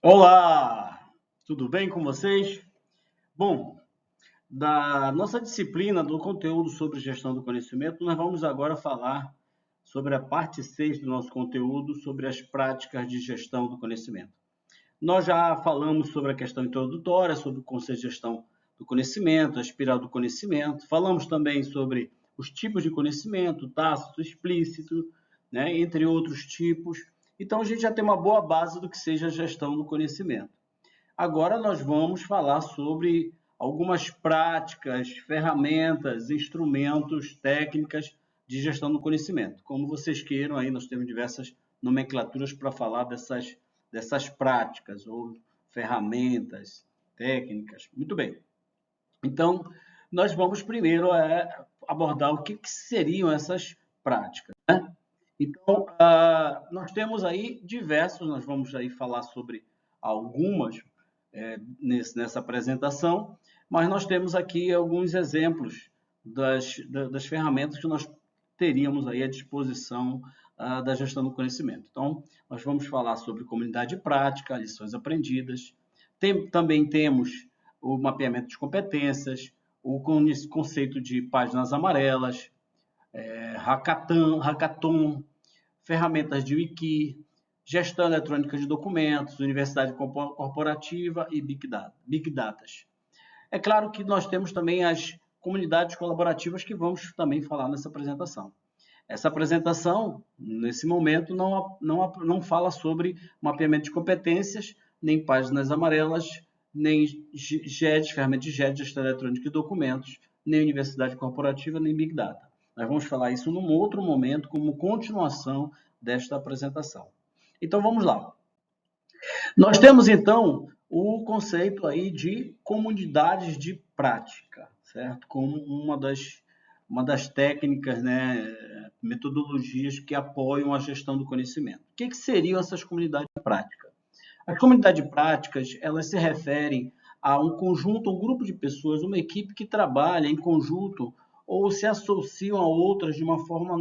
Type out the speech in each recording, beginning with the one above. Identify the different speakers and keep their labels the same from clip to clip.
Speaker 1: Olá, tudo bem com vocês? Bom, da nossa disciplina do conteúdo sobre gestão do conhecimento, nós vamos agora falar sobre a parte 6 do nosso conteúdo, sobre as práticas de gestão do conhecimento. Nós já falamos sobre a questão introdutória, sobre o conceito de gestão do conhecimento, a espiral do conhecimento. Falamos também sobre os tipos de conhecimento, tácito, explícito, né, entre outros tipos. Então, a gente já tem uma boa base do que seja a gestão do conhecimento. Agora nós vamos falar sobre algumas práticas, ferramentas, instrumentos, técnicas de gestão do conhecimento. Como vocês queiram, aí nós temos diversas nomenclaturas para falar dessas práticas ou ferramentas, técnicas. Muito bem. Então, nós vamos primeiro abordar o que seriam essas práticas, né? Então, nós temos aí diversos, nós vamos aí falar sobre algumas nessa apresentação, mas nós temos aqui alguns exemplos das ferramentas que nós teríamos aí à disposição da gestão do conhecimento. Então, nós vamos falar sobre comunidade prática, lições aprendidas. Também temos o mapeamento de competências, o conceito de páginas amarelas, hackathon, ferramentas de wiki, gestão eletrônica de documentos, universidade corporativa e Big Data. É claro que nós temos também as comunidades colaborativas que vamos também falar nessa apresentação. Essa apresentação, nesse momento, não fala sobre mapeamento de competências, nem páginas amarelas, nem GED, ferramenta de GED, gestão eletrônica de documentos, nem universidade corporativa, nem Big Data. Nós vamos falar isso num outro momento, como continuação desta apresentação. Então, vamos lá. Nós temos, então, o conceito aí de comunidades de prática, certo? Como uma das técnicas, né, metodologias que apoiam a gestão do conhecimento. O que seriam essas comunidades de prática? As comunidades de práticas, elas se referem a um conjunto, um grupo de pessoas, uma equipe que trabalha em conjunto ou se associam a outras de uma forma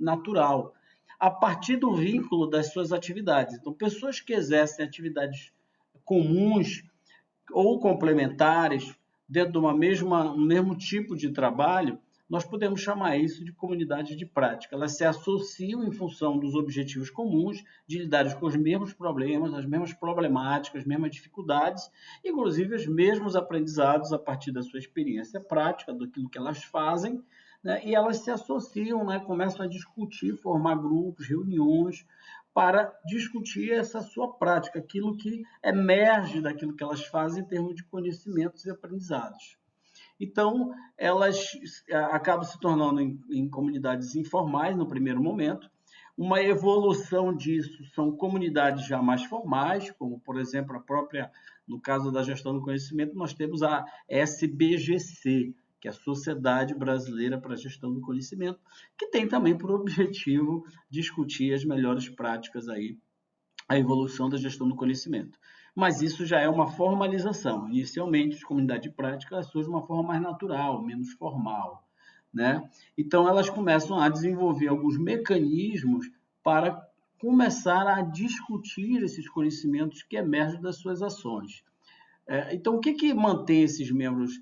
Speaker 1: natural, a partir do vínculo das suas atividades. Então, pessoas que exercem atividades comuns ou complementares dentro de um mesmo tipo de trabalho, nós podemos chamar isso de comunidade de prática. Elas se associam em função dos objetivos comuns, de lidar com os mesmos problemas, as mesmas problemáticas, as mesmas dificuldades, inclusive os mesmos aprendizados a partir da sua experiência prática, daquilo que elas fazem, né? E elas se associam, né? Começam a discutir, formar grupos, reuniões, para discutir essa sua prática, aquilo que emerge daquilo que elas fazem em termos de conhecimentos e aprendizados. Então, elas acabam se tornando em comunidades informais no primeiro momento. Uma evolução disso são comunidades já mais formais, como, por exemplo, no caso da gestão do conhecimento, nós temos a SBGC, que é a Sociedade Brasileira para a Gestão do Conhecimento, que tem também por objetivo discutir as melhores práticas aí, a evolução da gestão do conhecimento. Mas isso já é uma formalização. Inicialmente, as comunidades de prática surgem de uma forma mais natural, menos formal, né? Então, elas começam a desenvolver alguns mecanismos para começar a discutir esses conhecimentos que emergem das suas ações. Então, o que mantém esses membros,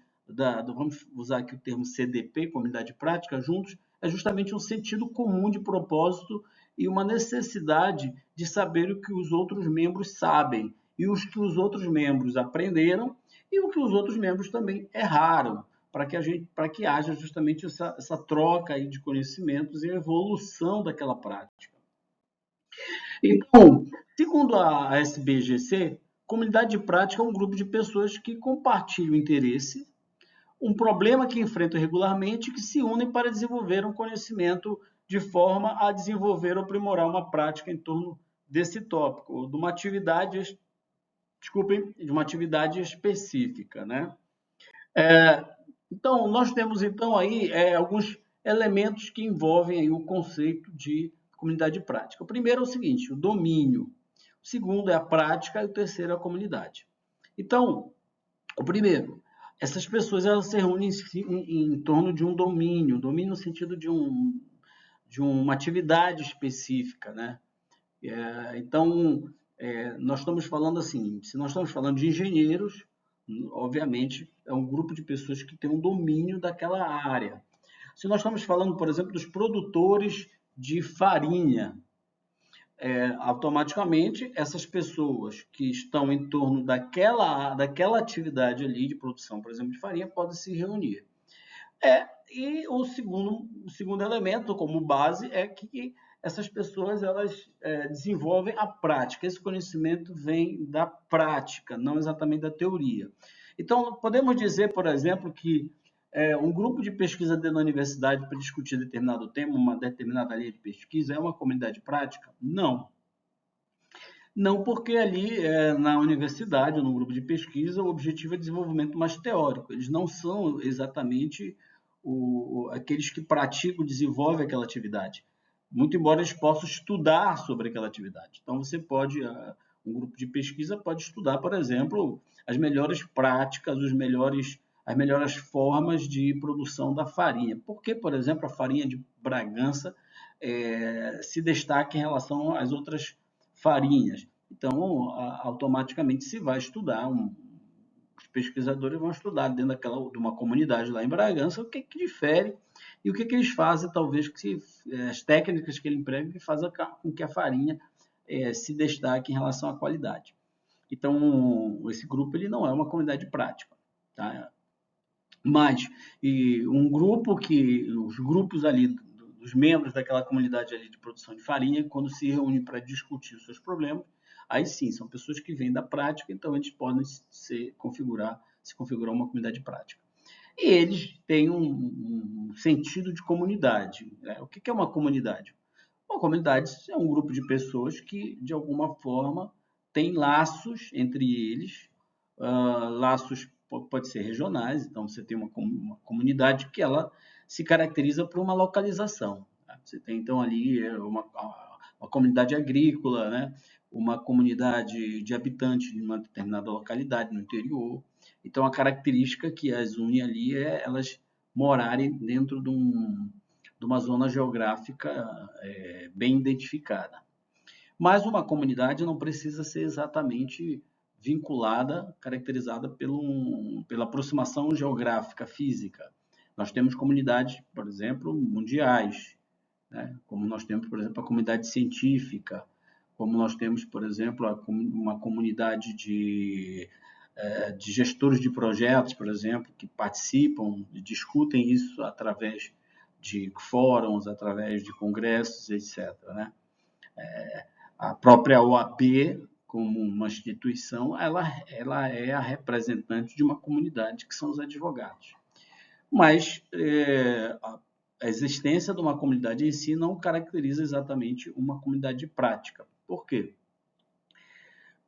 Speaker 1: vamos usar aqui o termo CDP, Comunidade de Prática, juntos, é justamente um sentido comum de propósito e uma necessidade de saber o que os outros membros sabem e os que os outros membros aprenderam e o que os outros membros também erraram, para que haja justamente essa troca aí de conhecimentos e a evolução daquela prática. Então, segundo a SBGC, comunidade de prática é um grupo de pessoas que compartilham interesse, um problema que enfrentam regularmente e que se unem para desenvolver um conhecimento de forma a desenvolver ou aprimorar uma prática em torno desse tópico, ou de uma atividade, específica, né? Então, nós temos então aí alguns elementos que envolvem aí o conceito de comunidade de prática. O primeiro é o seguinte, o domínio. O segundo é a prática e o terceiro é a comunidade. Então, o primeiro, essas pessoas elas se reúnem em torno de um domínio no sentido de uma atividade específica, né? Então, nós estamos falando assim, se nós estamos falando de engenheiros, obviamente é um grupo de pessoas que tem um domínio daquela área. Se nós estamos falando, por exemplo, dos produtores de farinha, automaticamente essas pessoas que estão em torno daquela atividade ali de produção, por exemplo, de farinha, podem se reunir. E o segundo elemento, como base, é que essas pessoas elas desenvolvem a prática. Esse conhecimento vem da prática, não exatamente da teoria. Então, podemos dizer, por exemplo, que um grupo de pesquisa dentro da universidade para discutir determinado tema, uma determinada linha de pesquisa, é uma comunidade prática? Não. Não, porque ali na universidade, ou no grupo de pesquisa, o objetivo é desenvolvimento mais teórico. Eles não são exatamente aqueles que praticam, desenvolvem aquela atividade. Muito embora eles possam estudar sobre aquela atividade. Então, um grupo de pesquisa pode estudar, por exemplo, as melhores práticas, as melhores formas de produção da farinha. Por que, por exemplo, a farinha de Bragança se destaca em relação às outras farinhas? Então, automaticamente se vai estudar, os pesquisadores vão estudar dentro de uma comunidade lá em Bragança o que difere e o que eles fazem, talvez, as técnicas que ele emprega que fazem com que a farinha se destaque em relação à qualidade. Então, esse grupo ele não é uma comunidade prática, tá? Mas os grupos ali dos membros daquela comunidade ali de produção de farinha, quando se reúnem para discutir os seus problemas, aí sim, são pessoas que vêm da prática, então eles podem se configurar uma comunidade prática. E eles têm um sentido de comunidade. Né? O que é uma comunidade? Uma comunidade é um grupo de pessoas que, de alguma forma, tem laços entre eles, laços pode ser regionais, então você tem uma comunidade que ela se caracteriza por uma localização. Tá? Você tem, então, ali uma comunidade agrícola, né? Uma comunidade de habitantes de uma determinada localidade no interior. Então, a característica que as une ali é elas morarem dentro de uma zona geográfica bem identificada. Mas uma comunidade não precisa ser exatamente vinculada, caracterizada pela aproximação geográfica, física. Nós temos comunidades, por exemplo, mundiais, né? Como nós temos, por exemplo, a comunidade científica, como nós temos, por exemplo, uma comunidade de gestores de projetos, por exemplo, que participam e discutem isso através de fóruns, através de congressos, etc. Né? A própria OAB, como uma instituição, ela é a representante de uma comunidade, que são os advogados. Mas a existência de uma comunidade em si não caracteriza exatamente uma comunidade prática. Por quê?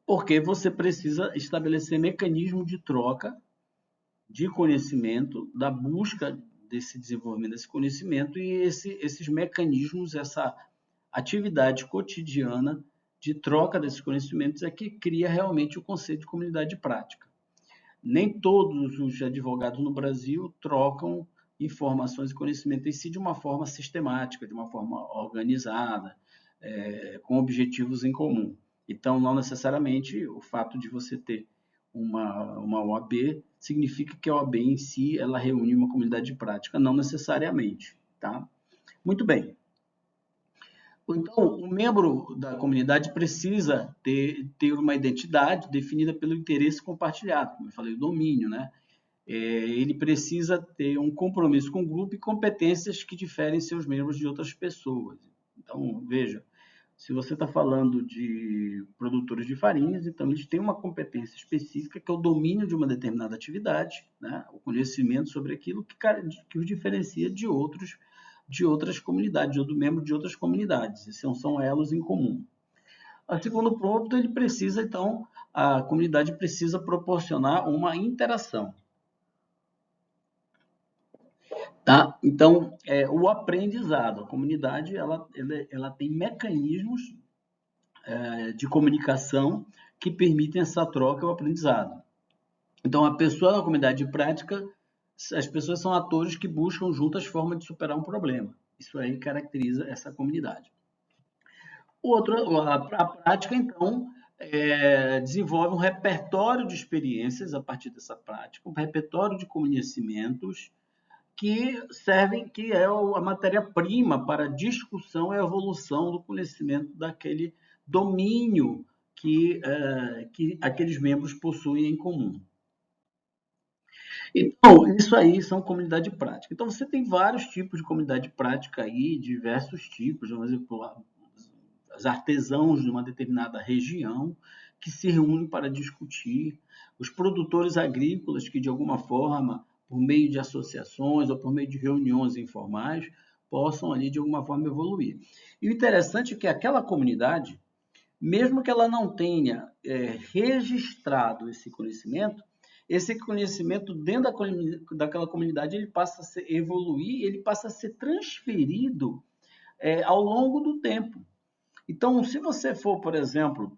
Speaker 1: Porque você precisa estabelecer mecanismos de troca de conhecimento, da busca desse desenvolvimento desse conhecimento e esses mecanismos, essa atividade cotidiana de troca desses conhecimentos é que cria realmente o conceito de comunidade prática. Nem todos os advogados no Brasil trocam informações e conhecimento em si de uma forma sistemática, de uma forma organizada, com objetivos em comum. Então, não necessariamente o fato de você ter uma OAB significa que a OAB em si ela reúne uma comunidade prática, não necessariamente. Tá? Muito bem. Então, o membro da comunidade precisa ter uma identidade definida pelo interesse compartilhado, como eu falei, o domínio, né? Ele precisa ter um compromisso com o grupo e competências que diferem seus membros de outras pessoas. Então, veja, se você está falando de produtores de farinhas, então eles têm uma competência específica que é o domínio de uma determinada atividade, né? O conhecimento sobre aquilo que os diferencia de outras comunidades, ou do membro de outras comunidades. Esses são elos em comum. O segundo ponto, a comunidade precisa proporcionar uma interação. Tá? Então, o aprendizado, a comunidade ela tem mecanismos de comunicação que permitem essa troca e o aprendizado. Então, a pessoa na comunidade prática, as pessoas são atores que buscam juntas formas de superar um problema. Isso aí caracteriza essa comunidade. A prática, então, desenvolve um repertório de experiências a partir dessa prática, um repertório de conhecimentos que servem, que é a matéria-prima para a discussão e a evolução do conhecimento daquele domínio que aqueles membros possuem em comum. Então, isso aí são comunidade prática. Então, você tem vários tipos de comunidade prática aí, diversos tipos, por exemplo, os artesãos de uma determinada região que se reúnem para discutir, os produtores agrícolas que, de alguma forma, por meio de associações ou por meio de reuniões informais, possam ali, de alguma forma, evoluir. E o interessante é que aquela comunidade, mesmo que ela não tenha registrado esse conhecimento dentro daquela comunidade, ele passa a evoluir, ele passa a ser transferido ao longo do tempo. Então, se você for, por exemplo,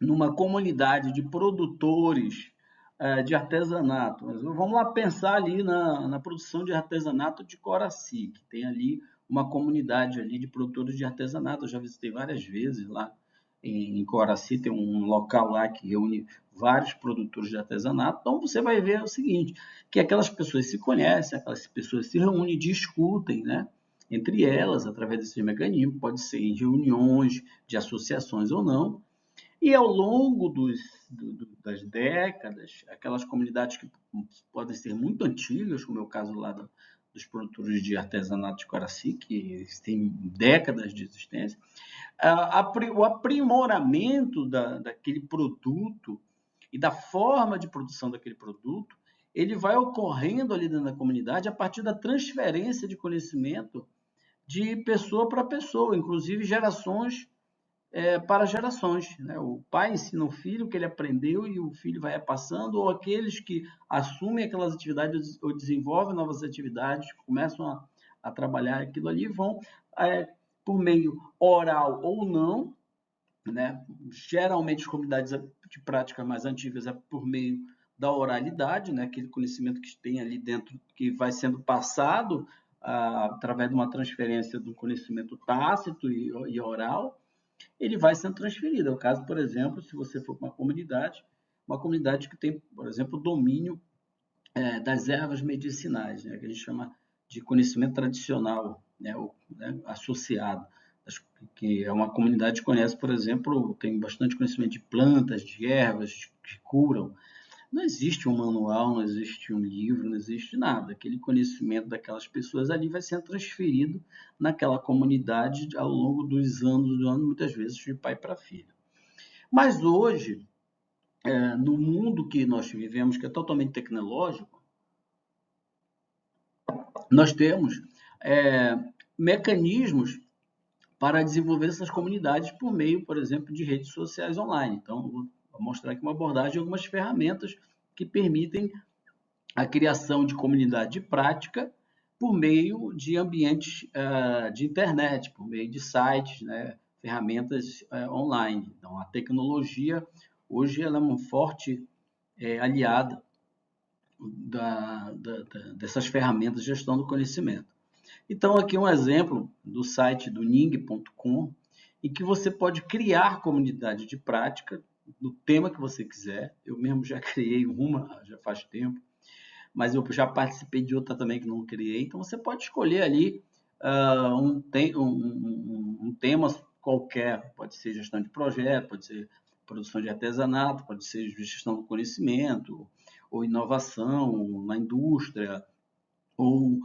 Speaker 1: numa comunidade de produtores de artesanato, vamos lá pensar ali na produção de artesanato de Coraci, que tem ali uma comunidade ali de produtores de artesanato. Eu já visitei várias vezes lá em Coraci, tem um local lá que reúne vários produtores de artesanato. Então, você vai ver o seguinte, que aquelas pessoas se conhecem, aquelas pessoas se reúnem, discutem, né? Entre elas, através desse mecanismo, pode ser em reuniões de associações ou não, e ao longo das décadas, aquelas comunidades que podem ser muito antigas, como é o caso lá dos produtores de artesanato de Coraci, que têm décadas de existência, o aprimoramento daquele produto e da forma de produção daquele produto, ele vai ocorrendo ali dentro da comunidade a partir da transferência de conhecimento de pessoa para pessoa, inclusive gerações para gerações, né? O pai ensina o filho o que ele aprendeu e o filho vai passando, ou aqueles que assumem aquelas atividades ou desenvolvem novas atividades, começam a trabalhar aquilo ali, vão por meio oral ou não, né? Geralmente as comunidades de prática mais antigas é por meio da oralidade, né? Aquele conhecimento que tem ali dentro que vai sendo passado através de uma transferência do conhecimento tácito e oral, ele vai sendo transferido. É o caso, por exemplo, se você for para uma comunidade que tem, por exemplo, o domínio das ervas medicinais, né, que a gente chama de conhecimento tradicional, né, associado, que é uma comunidade que conhece, por exemplo, tem bastante conhecimento de plantas, de ervas que curam. Não existe um manual, não existe um livro, não existe nada. Aquele conhecimento daquelas pessoas ali vai sendo transferido naquela comunidade ao longo dos anos, muitas vezes de pai para filho. Mas hoje, no mundo que nós vivemos, que é totalmente tecnológico, nós temos mecanismos para desenvolver essas comunidades por meio, por exemplo, de redes sociais online. Então, vou mostrar aqui uma abordagem de algumas ferramentas que permitem a criação de comunidade de prática por meio de ambientes de internet, por meio de sites, né, ferramentas online. Então, a tecnologia, hoje, ela é uma forte aliada dessas ferramentas de gestão do conhecimento. Então, aqui um exemplo do site do ning.com, em que você pode criar comunidade de prática do tema que você quiser. Eu mesmo já criei uma, já faz tempo, mas eu já participei de outra também que não criei. Então, você pode escolher ali um tema qualquer, pode ser gestão de projeto, pode ser produção de artesanato, pode ser gestão do conhecimento, ou inovação na indústria, ou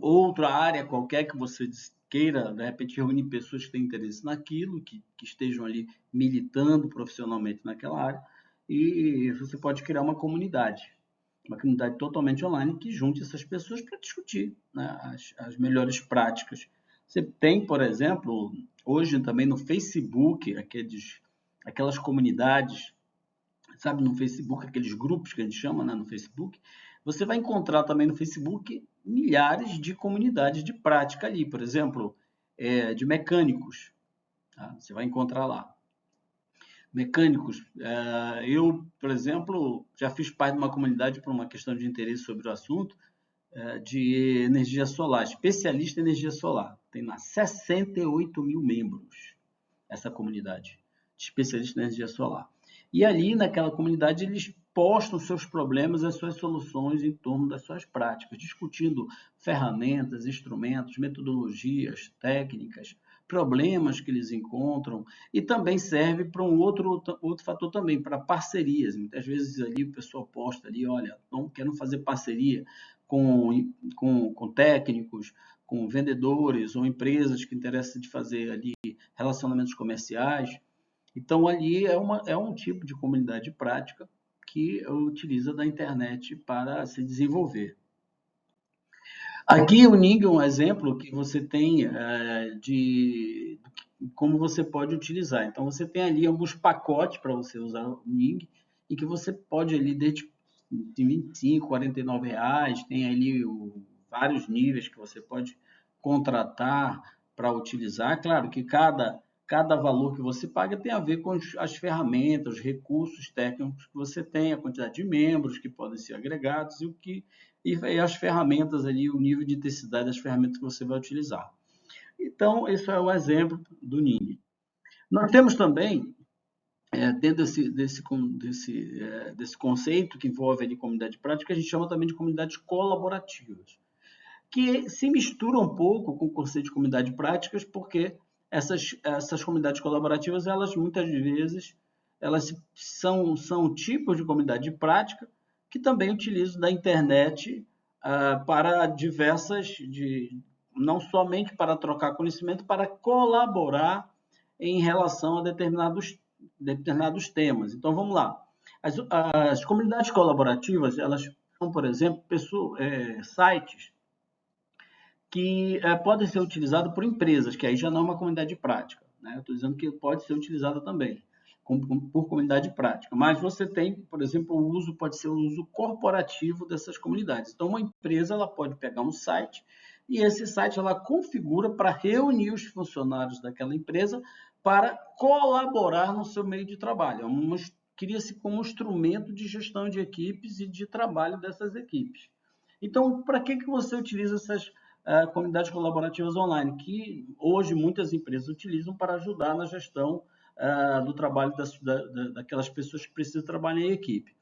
Speaker 1: outra área qualquer que você queira, de repente, reunir pessoas que têm interesse naquilo, que estejam ali militando profissionalmente naquela área, e você pode criar uma comunidade totalmente online que junte essas pessoas para discutir, né, as melhores práticas. Você tem, por exemplo, hoje também no Facebook, aquelas comunidades, sabe, no Facebook, aqueles grupos que a gente chama, né, no Facebook, você vai encontrar também no Facebook milhares de comunidades de prática ali, por exemplo, de mecânicos, tá? Você vai encontrar lá. Mecânicos, eu, por exemplo, já fiz parte de uma comunidade por uma questão de interesse sobre o assunto, de energia solar, especialista em energia solar. Tem lá 68 mil membros, essa comunidade. especialistas em energia solar. E ali, naquela comunidade, eles postam seus problemas, as suas soluções em torno das suas práticas, discutindo ferramentas, instrumentos, metodologias, técnicas, problemas que eles encontram, e também serve para um outro fator também, para parcerias. Muitas vezes ali o pessoal posta ali, olha, não quero fazer parceria com técnicos, com vendedores ou empresas que interessam de fazer ali relacionamentos comerciais. Então, ali é um tipo de comunidade prática que utiliza da internet para se desenvolver. Aqui o Ning é um exemplo que você tem de como você pode utilizar. Então, você tem ali alguns pacotes para você usar o Ning, e que você pode ali desde de 25, 49 reais, tem ali vários níveis que você pode contratar para utilizar. Claro que cada valor que você paga tem a ver com as ferramentas, os recursos técnicos que você tem, a quantidade de membros que podem ser agregados e as ferramentas ali, o nível de intensidade das ferramentas que você vai utilizar. Então, esse é um exemplo do Ning. Nós temos também, dentro desse conceito que envolve ali comunidade prática, a gente chama também de comunidades colaborativas, que se mistura um pouco com o conceito de comunidade práticas, porque essas comunidades colaborativas, elas muitas vezes elas são tipos de comunidade prática que também utilizam da internet para não somente para trocar conhecimento, para colaborar em relação a determinados temas. Então, vamos lá. As comunidades colaborativas, elas são, por exemplo, sites que podem ser utilizados por empresas, que aí já não é uma comunidade prática, né? Eu estou dizendo que pode ser utilizada também por comunidade prática. Mas você tem, por exemplo, pode ser o uso corporativo dessas comunidades. Então, uma empresa ela pode pegar um site e esse site ela configura para reunir os funcionários daquela empresa para colaborar no seu meio de trabalho. Cria-se como um instrumento de gestão de equipes e de trabalho dessas equipes. Então, para que você utiliza essas comunidades colaborativas online, que hoje muitas empresas utilizam para ajudar na gestão do trabalho daquelas pessoas que precisam trabalhar em equipe?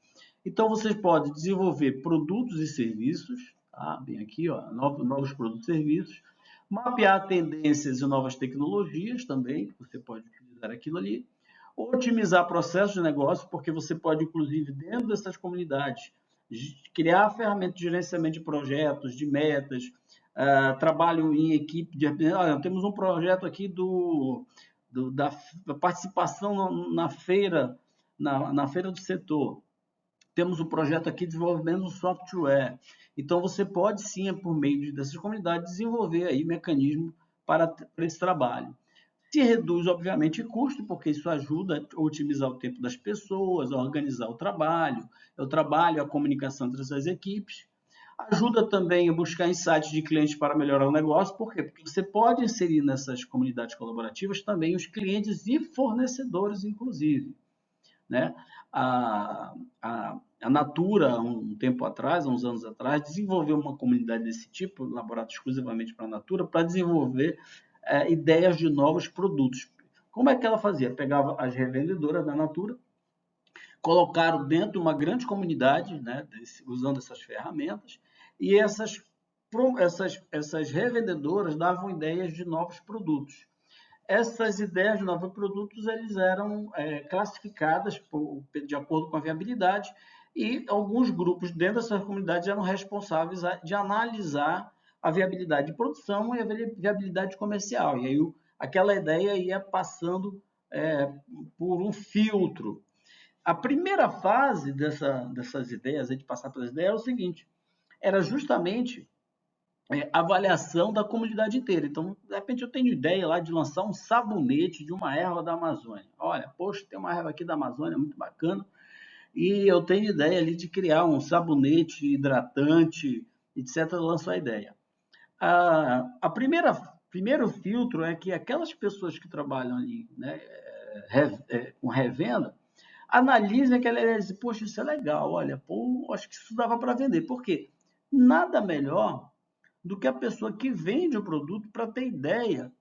Speaker 1: Então, vocês podem desenvolver produtos e serviços, bem aqui, novos produtos e serviços, mapear tendências e novas tecnologias também, você pode utilizar aquilo ali, otimizar processos de negócio, porque você pode, inclusive, dentro dessas comunidades, criar ferramentas de gerenciamento de projetos, de metas, trabalho em equipe. Temos um projeto aqui da participação na feira, na feira do setor. Temos um projeto aqui de desenvolvimento de software. Então, você pode sim, por meio dessas comunidades, desenvolver aí mecanismos para esse trabalho. Se reduz, obviamente, o custo, porque isso ajuda a otimizar o tempo das pessoas, a organizar o trabalho, a comunicação entre as equipes. Ajuda também a buscar insights de clientes para melhorar o negócio. Por quê? Porque você pode inserir nessas comunidades colaborativas também os clientes e fornecedores, inclusive, né? A Natura, um tempo atrás, uns anos atrás, desenvolveu uma comunidade desse tipo, elaborada exclusivamente para a Natura, para desenvolver ideias de novos produtos. Como é que ela fazia? Pegava as revendedoras da Natura, colocaram dentro de uma grande comunidade, né, usando essas ferramentas, e essas revendedoras davam ideias de novos produtos. Essas ideias de novos produtos eles eram classificadas de acordo com a viabilidade, e alguns grupos dentro dessas comunidades eram responsáveis de analisar a viabilidade de produção e a viabilidade comercial. E aí aquela ideia ia passando por um filtro. A primeira fase dessas ideias, de passar pelas ideias, era o seguinte: era justamente avaliação da comunidade inteira. Então, de repente, eu tenho ideia lá de lançar um sabonete de uma erva da Amazônia. Olha, poxa, tem uma erva aqui da Amazônia muito bacana, e eu tenho ideia ali de criar um sabonete hidratante, etc. Eu lanço a ideia. Primeiro filtro é que aquelas pessoas que trabalham ali, né, com revenda, analisem aquela ideia e dizem, poxa, isso é legal, olha, acho que isso dava para vender. Por quê? Nada melhor do que a pessoa que vende o produto para ter ideia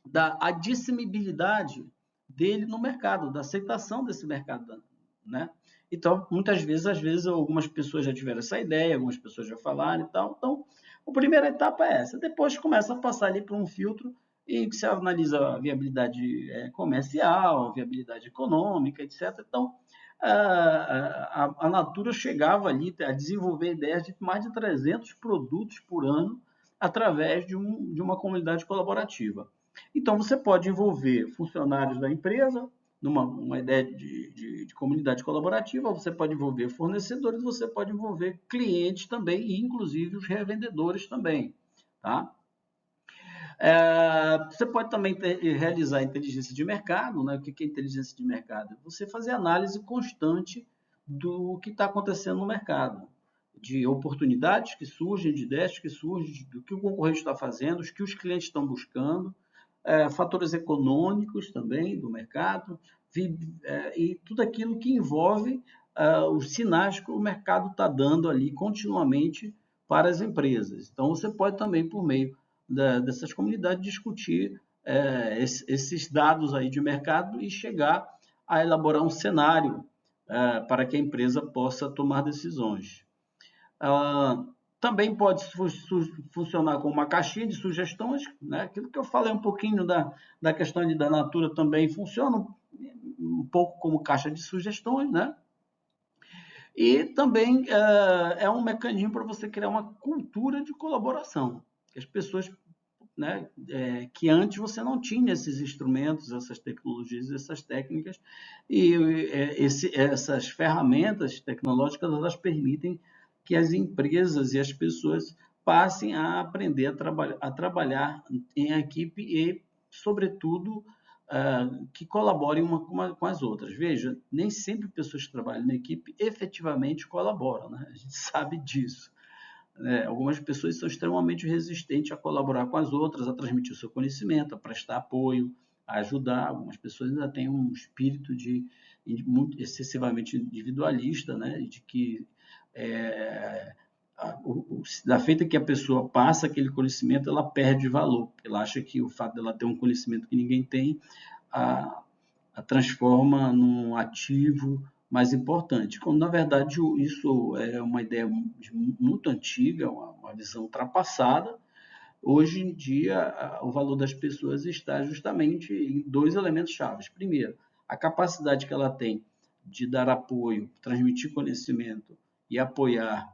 Speaker 1: da admissibilidade dele no mercado, da aceitação desse mercado, né? Então, muitas vezes, às vezes, algumas pessoas já tiveram essa ideia, algumas pessoas já falaram e tal. Então, a primeira etapa é essa. Depois começa a passar ali por um filtro e você analisa a viabilidade comercial, a viabilidade econômica, etc. Então, a Natura chegava ali a desenvolver ideias de mais de 300 produtos por ano através de uma comunidade colaborativa. Então, você pode envolver funcionários da empresa, numa ideia de comunidade colaborativa, você pode envolver fornecedores, você pode envolver clientes também, e inclusive os revendedores também. Tá? Você pode também realizar inteligência de mercado, né? O que é inteligência de mercado? Você fazer análise constante do que está acontecendo no mercado, de oportunidades que surgem, de ideias que surgem, do que o concorrente está fazendo, os que os clientes estão buscando, fatores econômicos também do mercado, e tudo aquilo que envolve os sinais que o mercado está dando ali continuamente para as empresas. Então, você pode também, por meio dessas comunidades, discutir esses dados aí de mercado e chegar a elaborar um cenário para que a empresa possa tomar decisões. Também pode funcionar como uma caixinha de sugestões, né? Aquilo que eu falei um pouquinho da questão da Natura também funciona um pouco como caixa de sugestões, né? E também é um mecanismo para você criar uma cultura de colaboração, que as pessoas, né, que antes você não tinha esses instrumentos, essas tecnologias, essas técnicas, e essas ferramentas tecnológicas, elas permitem que as empresas e as pessoas passem a aprender a trabalhar em equipe e, sobretudo, que colaborem uma com as outras. Veja, nem sempre pessoas que trabalham na equipe efetivamente colaboram, né? A gente sabe disso. Algumas pessoas são extremamente resistentes a colaborar com as outras, a transmitir o seu conhecimento, a prestar apoio, a ajudar. Algumas pessoas ainda têm um espírito muito excessivamente individualista, né? De que da feita que a pessoa passa aquele conhecimento, ela perde valor. Ela acha que o fato dela ter um conhecimento que ninguém tem a transforma num ativo mais importante, quando na verdade isso é uma ideia muito antiga, uma visão ultrapassada. Hoje em dia, o valor das pessoas está justamente em dois elementos chaves. Primeiro, a capacidade que ela tem de dar apoio, transmitir conhecimento e apoiar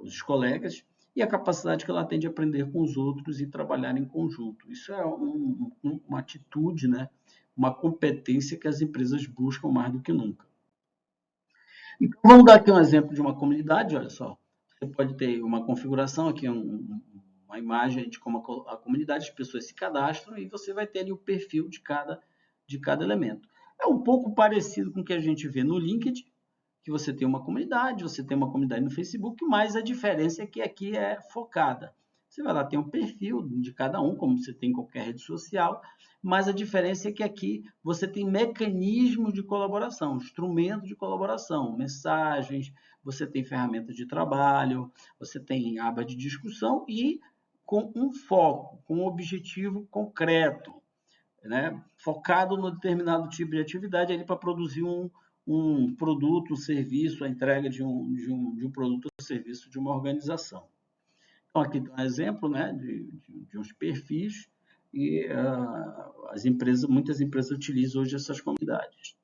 Speaker 1: os colegas, e a capacidade que ela tem de aprender com os outros e trabalhar em conjunto. Isso é uma atitude, né? Uma competência que as empresas buscam mais do que nunca. Então, vamos dar aqui um exemplo de uma comunidade, olha só. Você pode ter uma configuração aqui, uma imagem de como a comunidade, as pessoas se cadastram e você vai ter ali o perfil de cada elemento. É um pouco parecido com o que a gente vê no LinkedIn, que você tem uma comunidade, você tem uma comunidade no Facebook, mas a diferença é que aqui é focada. Você vai lá, tem um perfil de cada um, como você tem em qualquer rede social, mas a diferença é que aqui você tem mecanismos de colaboração, instrumentos de colaboração, mensagens, você tem ferramentas de trabalho, você tem aba de discussão e com um foco, com um objetivo concreto, né? Focado no determinado tipo de atividade ali para produzir um produto, um serviço, a entrega de um produto ou serviço de uma organização. Então, aqui tem um exemplo, né, de uns perfis e muitas empresas utilizam hoje essas comunidades.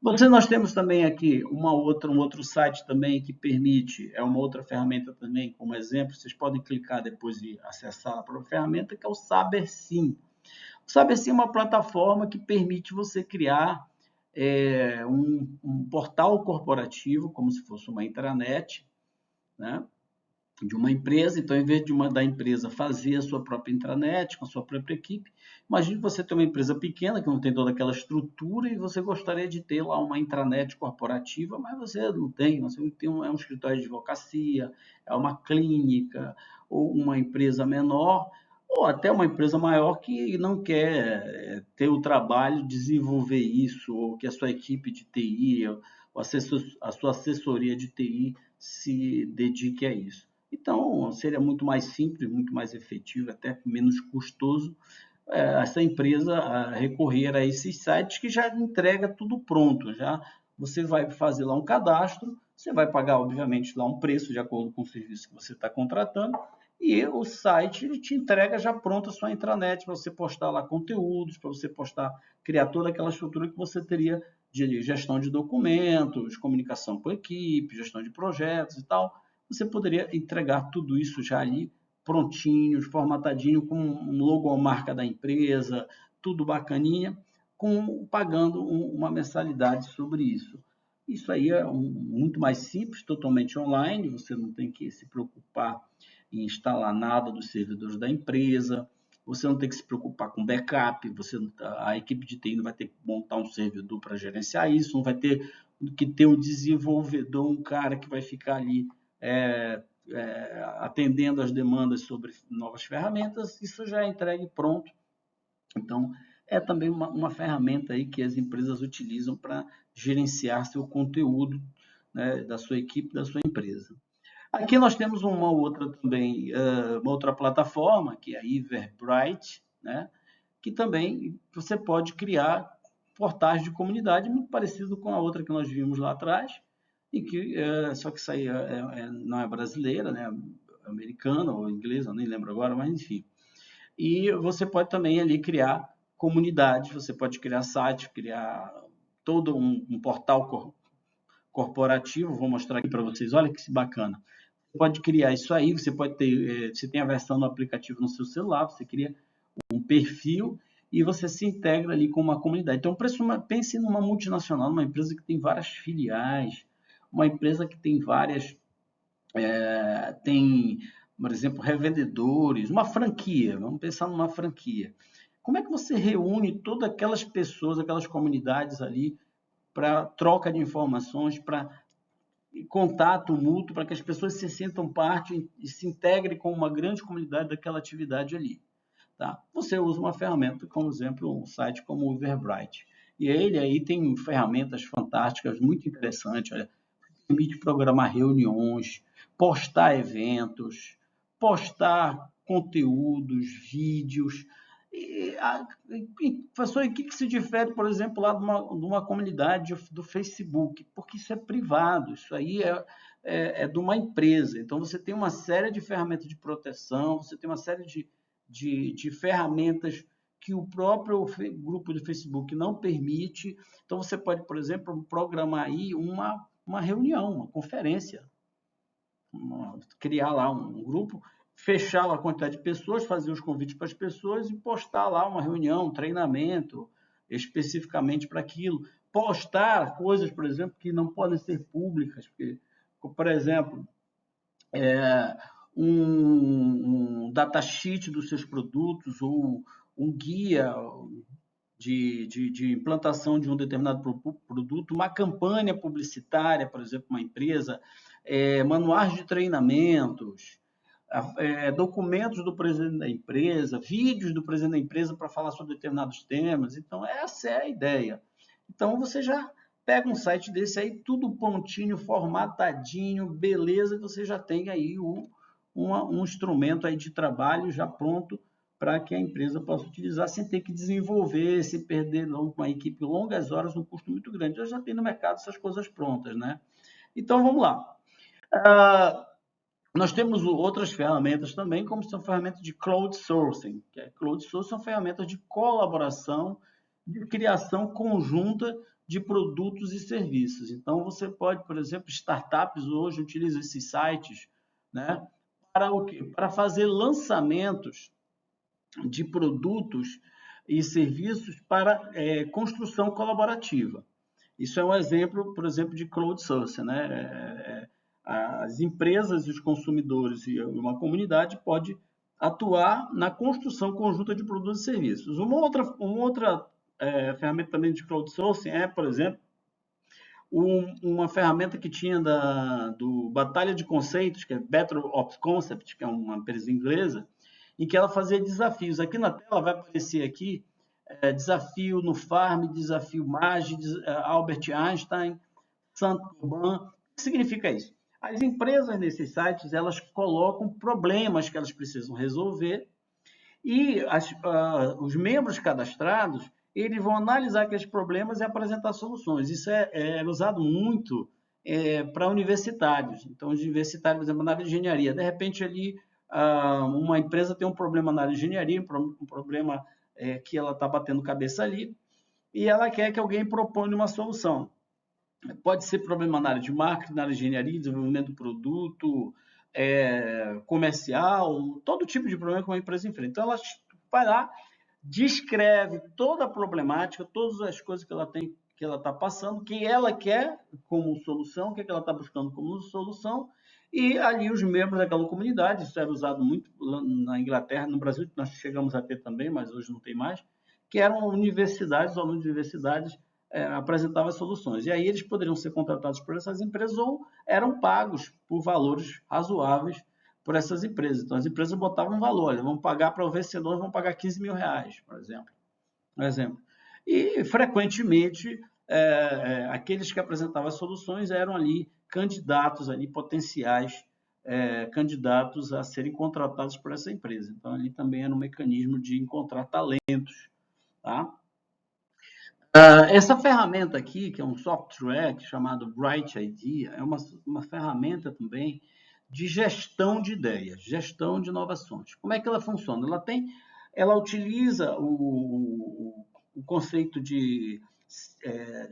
Speaker 1: Nós temos também aqui um outro site também que permite, é uma outra ferramenta também, como exemplo, vocês podem clicar depois e acessar a própria ferramenta, que é o SaberSim. O SaberSim é uma plataforma que permite você criar um portal corporativo, como se fosse uma intranet, né, de uma empresa. Então, em vez da empresa fazer a sua própria intranet, com a sua própria equipe, imagine você ter uma empresa pequena que não tem toda aquela estrutura e você gostaria de ter lá uma intranet corporativa, mas você não tem, você tem um escritório de advocacia, é uma clínica ou uma empresa menor, ou até uma empresa maior que não quer ter o trabalho de desenvolver isso, ou que a sua equipe de TI, ou a sua assessoria de TI se dedique a isso. Então, seria muito mais simples, muito mais efetivo, até menos custoso, essa empresa a recorrer a esses sites que já entrega tudo pronto. Já você vai fazer lá um cadastro, você vai pagar, obviamente, lá um preço de acordo com o serviço que você está contratando, e o site ele te entrega já pronto a sua intranet para você postar lá conteúdos, para você postar, criar toda aquela estrutura que você teria de gestão de documentos, comunicação com a equipe, gestão de projetos e tal. Você poderia entregar tudo isso já ali prontinho, formatadinho, com um logomarca da empresa, tudo bacaninha, pagando uma mensalidade sobre isso. Isso aí é muito mais simples, totalmente online, você não tem que se preocupar em instalar nada dos servidores da empresa, você não tem que se preocupar com backup, a equipe de TI não vai ter que montar um servidor para gerenciar isso, não vai ter que ter um desenvolvedor, um cara que vai ficar ali atendendo às demandas sobre novas ferramentas, isso já é entregue pronto. Então, é também uma ferramenta aí que as empresas utilizam para gerenciar seu conteúdo, né, da sua equipe, da sua empresa. Aqui nós temos uma outra também, uma outra plataforma, que é a Everbright, né, que também você pode criar portais de comunidade muito parecido com a outra que nós vimos lá atrás, e que só que isso aí não é brasileira, né, americana ou inglesa, nem lembro agora, mas enfim. E você pode também ali criar comunidades, você pode criar sites, criar todo um portal corporativo. Vou mostrar aqui para vocês, olha que bacana. Você pode criar isso aí, você pode ter, você tem a versão do aplicativo no seu celular, você cria um perfil e você se integra ali com uma comunidade. Então, pense numa multinacional, uma empresa que tem várias filiais, uma empresa que tem várias, tem, por exemplo, revendedores, uma franquia, vamos pensar numa franquia. Como é que você reúne todas aquelas pessoas, aquelas comunidades ali para troca de informações, para contato mútuo, para que as pessoas se sintam parte e se integrem com uma grande comunidade daquela atividade ali? Tá? Você usa uma ferramenta, como exemplo, um site como o Everbright. E ele aí tem ferramentas fantásticas, muito interessantes. Olha, permite programar reuniões, postar eventos, postar conteúdos, vídeos. Professor, o que se difere, por exemplo, lá de uma comunidade do Facebook? Porque isso é privado, isso aí é de uma empresa. Então, você tem uma série de ferramentas de proteção, você tem uma série de ferramentas que o próprio grupo do Facebook não permite. Então, você pode, por exemplo, programar aí uma reunião, uma conferência, criar lá um grupo, fechar a quantidade de pessoas, fazer os convites para as pessoas e postar lá uma reunião, um treinamento especificamente para aquilo. Postar coisas, por exemplo, que não podem ser públicas, porque, por exemplo, um datasheet dos seus produtos ou um guia de implantação de um determinado produto, uma campanha publicitária, por exemplo, uma empresa, manuais de treinamentos, documentos do presidente da empresa, vídeos do presidente da empresa para falar sobre determinados temas. Então, essa é a ideia. Então, você já pega um site desse aí, tudo prontinho, formatadinho, beleza, você já tem aí um instrumento aí de trabalho já pronto para que a empresa possa utilizar sem ter que desenvolver, sem perder uma equipe longas horas, um custo muito grande. Eu já tenho no mercado essas coisas prontas, né? Então, vamos lá. Nós temos outras ferramentas também, como são ferramentas de crowdsourcing. Crowdsourcing são ferramentas de colaboração, de criação conjunta de produtos e serviços. Então, você pode, por exemplo, startups hoje utilizam esses sites, né, para o quê? Para fazer lançamentos de produtos e serviços para construção colaborativa. Isso é um exemplo, por exemplo, de crowdsourcing, né? As empresas, os consumidores e uma comunidade pode atuar na construção conjunta de produtos e serviços. Uma outra ferramenta também de crowdsourcing é, por exemplo, uma ferramenta que tinha do Batalha de Conceitos, que é Battle of Concepts, que é uma empresa inglesa, em que ela fazia desafios. Aqui na tela vai aparecer aqui desafio no Farm, desafio MAGE, Albert Einstein, Saint-Gobain. O que significa isso? As empresas nesses sites, elas colocam problemas que elas precisam resolver E os membros cadastrados, eles vão analisar aqueles problemas e apresentar soluções. Isso é usado muito para universitários. Então, os universitários, por exemplo, na área de engenharia, de repente ali uma empresa tem um problema na área de engenharia, um problema que ela está batendo cabeça ali, e ela quer que alguém proponha uma solução. Pode ser problema na área de marketing, na área de engenharia, desenvolvimento do produto, comercial, todo tipo de problema que uma empresa enfrenta. Então, ela vai lá, descreve toda a problemática, todas as coisas que ela tem, que ela está passando, que ela quer como solução, o que ela está buscando como solução, e ali os membros daquela comunidade, isso era usado muito na Inglaterra, no Brasil, nós chegamos a ter também, mas hoje não tem mais, que eram universidades, alunos de universidades, apresentavam soluções. E aí eles poderiam ser contratados por essas empresas ou eram pagos por valores razoáveis por essas empresas. Então, as empresas botavam um valor, vão pagar para o vencedor, vão pagar 15 mil reais, por exemplo. E, frequentemente, aqueles que apresentavam as soluções eram ali candidatos, ali, potenciais candidatos a serem contratados por essa empresa. Então, ali também era um mecanismo de encontrar talentos. Tá? Essa ferramenta aqui, que é um software chamado Bright Idea, é uma ferramenta também de gestão de ideias, gestão de inovações. Como é que ela funciona? Ela utiliza o conceito de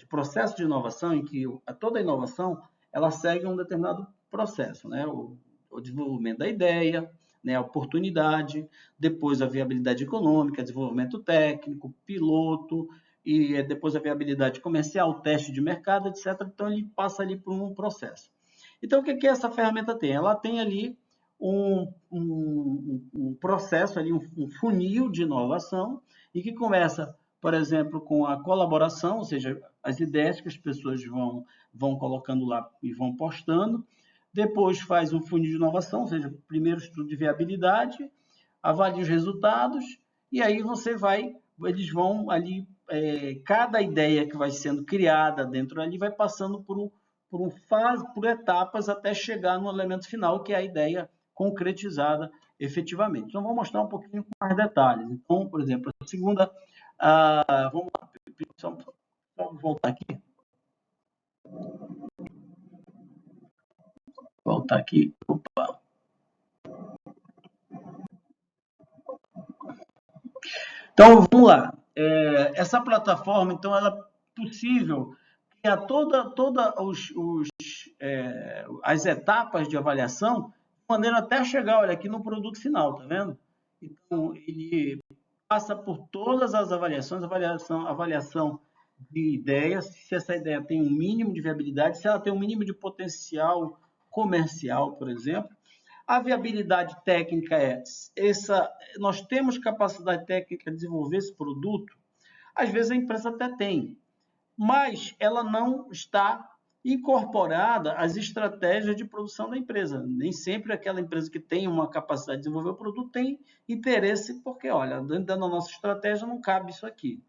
Speaker 1: processo de inovação, em que toda inovação ela segue um determinado processo, né? O desenvolvimento da ideia, né? A oportunidade, depois a viabilidade econômica, desenvolvimento técnico, piloto, e depois a viabilidade comercial, teste de mercado, etc. Então, ele passa ali por um processo. Então, o que essa ferramenta tem? Ela tem ali um processo, ali, um funil de inovação, e que começa, por exemplo, com a colaboração, ou seja, as ideias que as pessoas vão colocando lá e vão postando. Depois faz um funil de inovação, ou seja, primeiro estudo de viabilidade, avalia os resultados, e aí eles vão ali, cada ideia que vai sendo criada dentro ali vai passando por etapas até chegar no elemento final, que é a ideia concretizada efetivamente. Então, vou mostrar um pouquinho com mais detalhes. Então, por exemplo, a segunda... vamos lá, só voltar aqui. Voltar aqui. Opa. Então, vamos lá. Essa plataforma, então, ela é possível criar todas as etapas de avaliação, de maneira até chegar, olha, aqui no produto final, tá vendo? Então, ele passa por todas as avaliações, avaliação de ideias, se essa ideia tem um mínimo de viabilidade, se ela tem um mínimo de potencial comercial, por exemplo. A viabilidade técnica nós temos capacidade técnica de desenvolver esse produto? Às vezes a empresa até tem, mas ela não está incorporada às estratégias de produção da empresa. Nem sempre aquela empresa que tem uma capacidade de desenvolver o produto tem interesse, porque, olha, dentro da nossa estratégia não cabe isso aqui.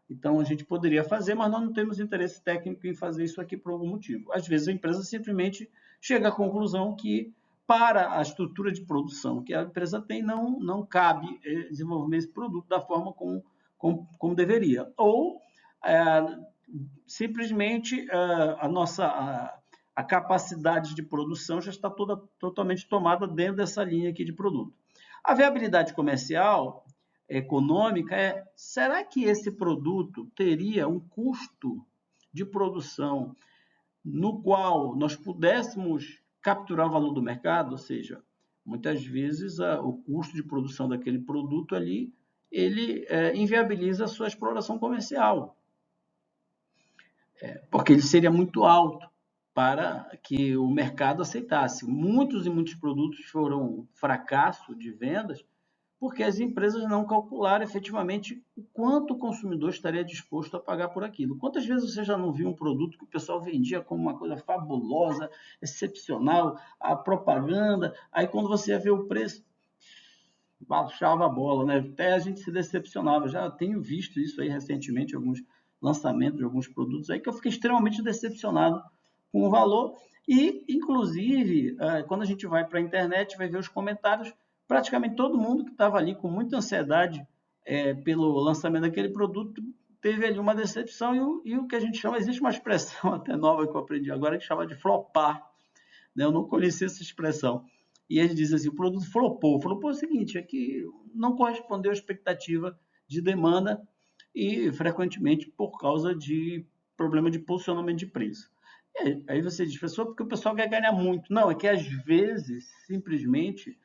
Speaker 1: Então, a gente poderia fazer, mas nós não temos interesse técnico em fazer isso aqui por algum motivo. Às vezes, a empresa simplesmente chega à conclusão que, para a estrutura de produção que a empresa tem, não cabe desenvolver esse produto da forma como deveria. Ou, simplesmente, a capacidade de produção já está totalmente tomada dentro dessa linha aqui de produto. A viabilidade comercial econômica será que esse produto teria um custo de produção no qual nós pudéssemos capturar o valor do mercado? Ou seja, muitas vezes o custo de produção daquele produto ali, ele inviabiliza a sua exploração comercial, porque ele seria muito alto para que o mercado aceitasse. Muitos produtos foram fracasso de vendas porque as empresas não calcularam efetivamente o quanto o consumidor estaria disposto a pagar por aquilo. Quantas vezes você já não viu um produto que o pessoal vendia como uma coisa fabulosa, excepcional, a propaganda, aí quando você ia ver o preço, baixava a bola, né? Até a gente se decepcionava. Já tenho visto isso aí recentemente, alguns lançamentos de alguns produtos aí, que eu fiquei extremamente decepcionado com o valor. E, inclusive, quando a gente vai para a internet, vai ver os comentários, praticamente todo mundo que estava ali com muita ansiedade pelo lançamento daquele produto teve ali uma decepção e o que a gente chama, existe uma expressão até nova que eu aprendi agora, que chama de flopar, né? Eu não conhecia essa expressão. E ele diz assim, o produto flopou. Flopou é o seguinte, é que não correspondeu à expectativa de demanda e, frequentemente, por causa de problema de posicionamento de preço. Aí você diz, pessoal, porque o pessoal quer ganhar muito. Não, é que às vezes, simplesmente,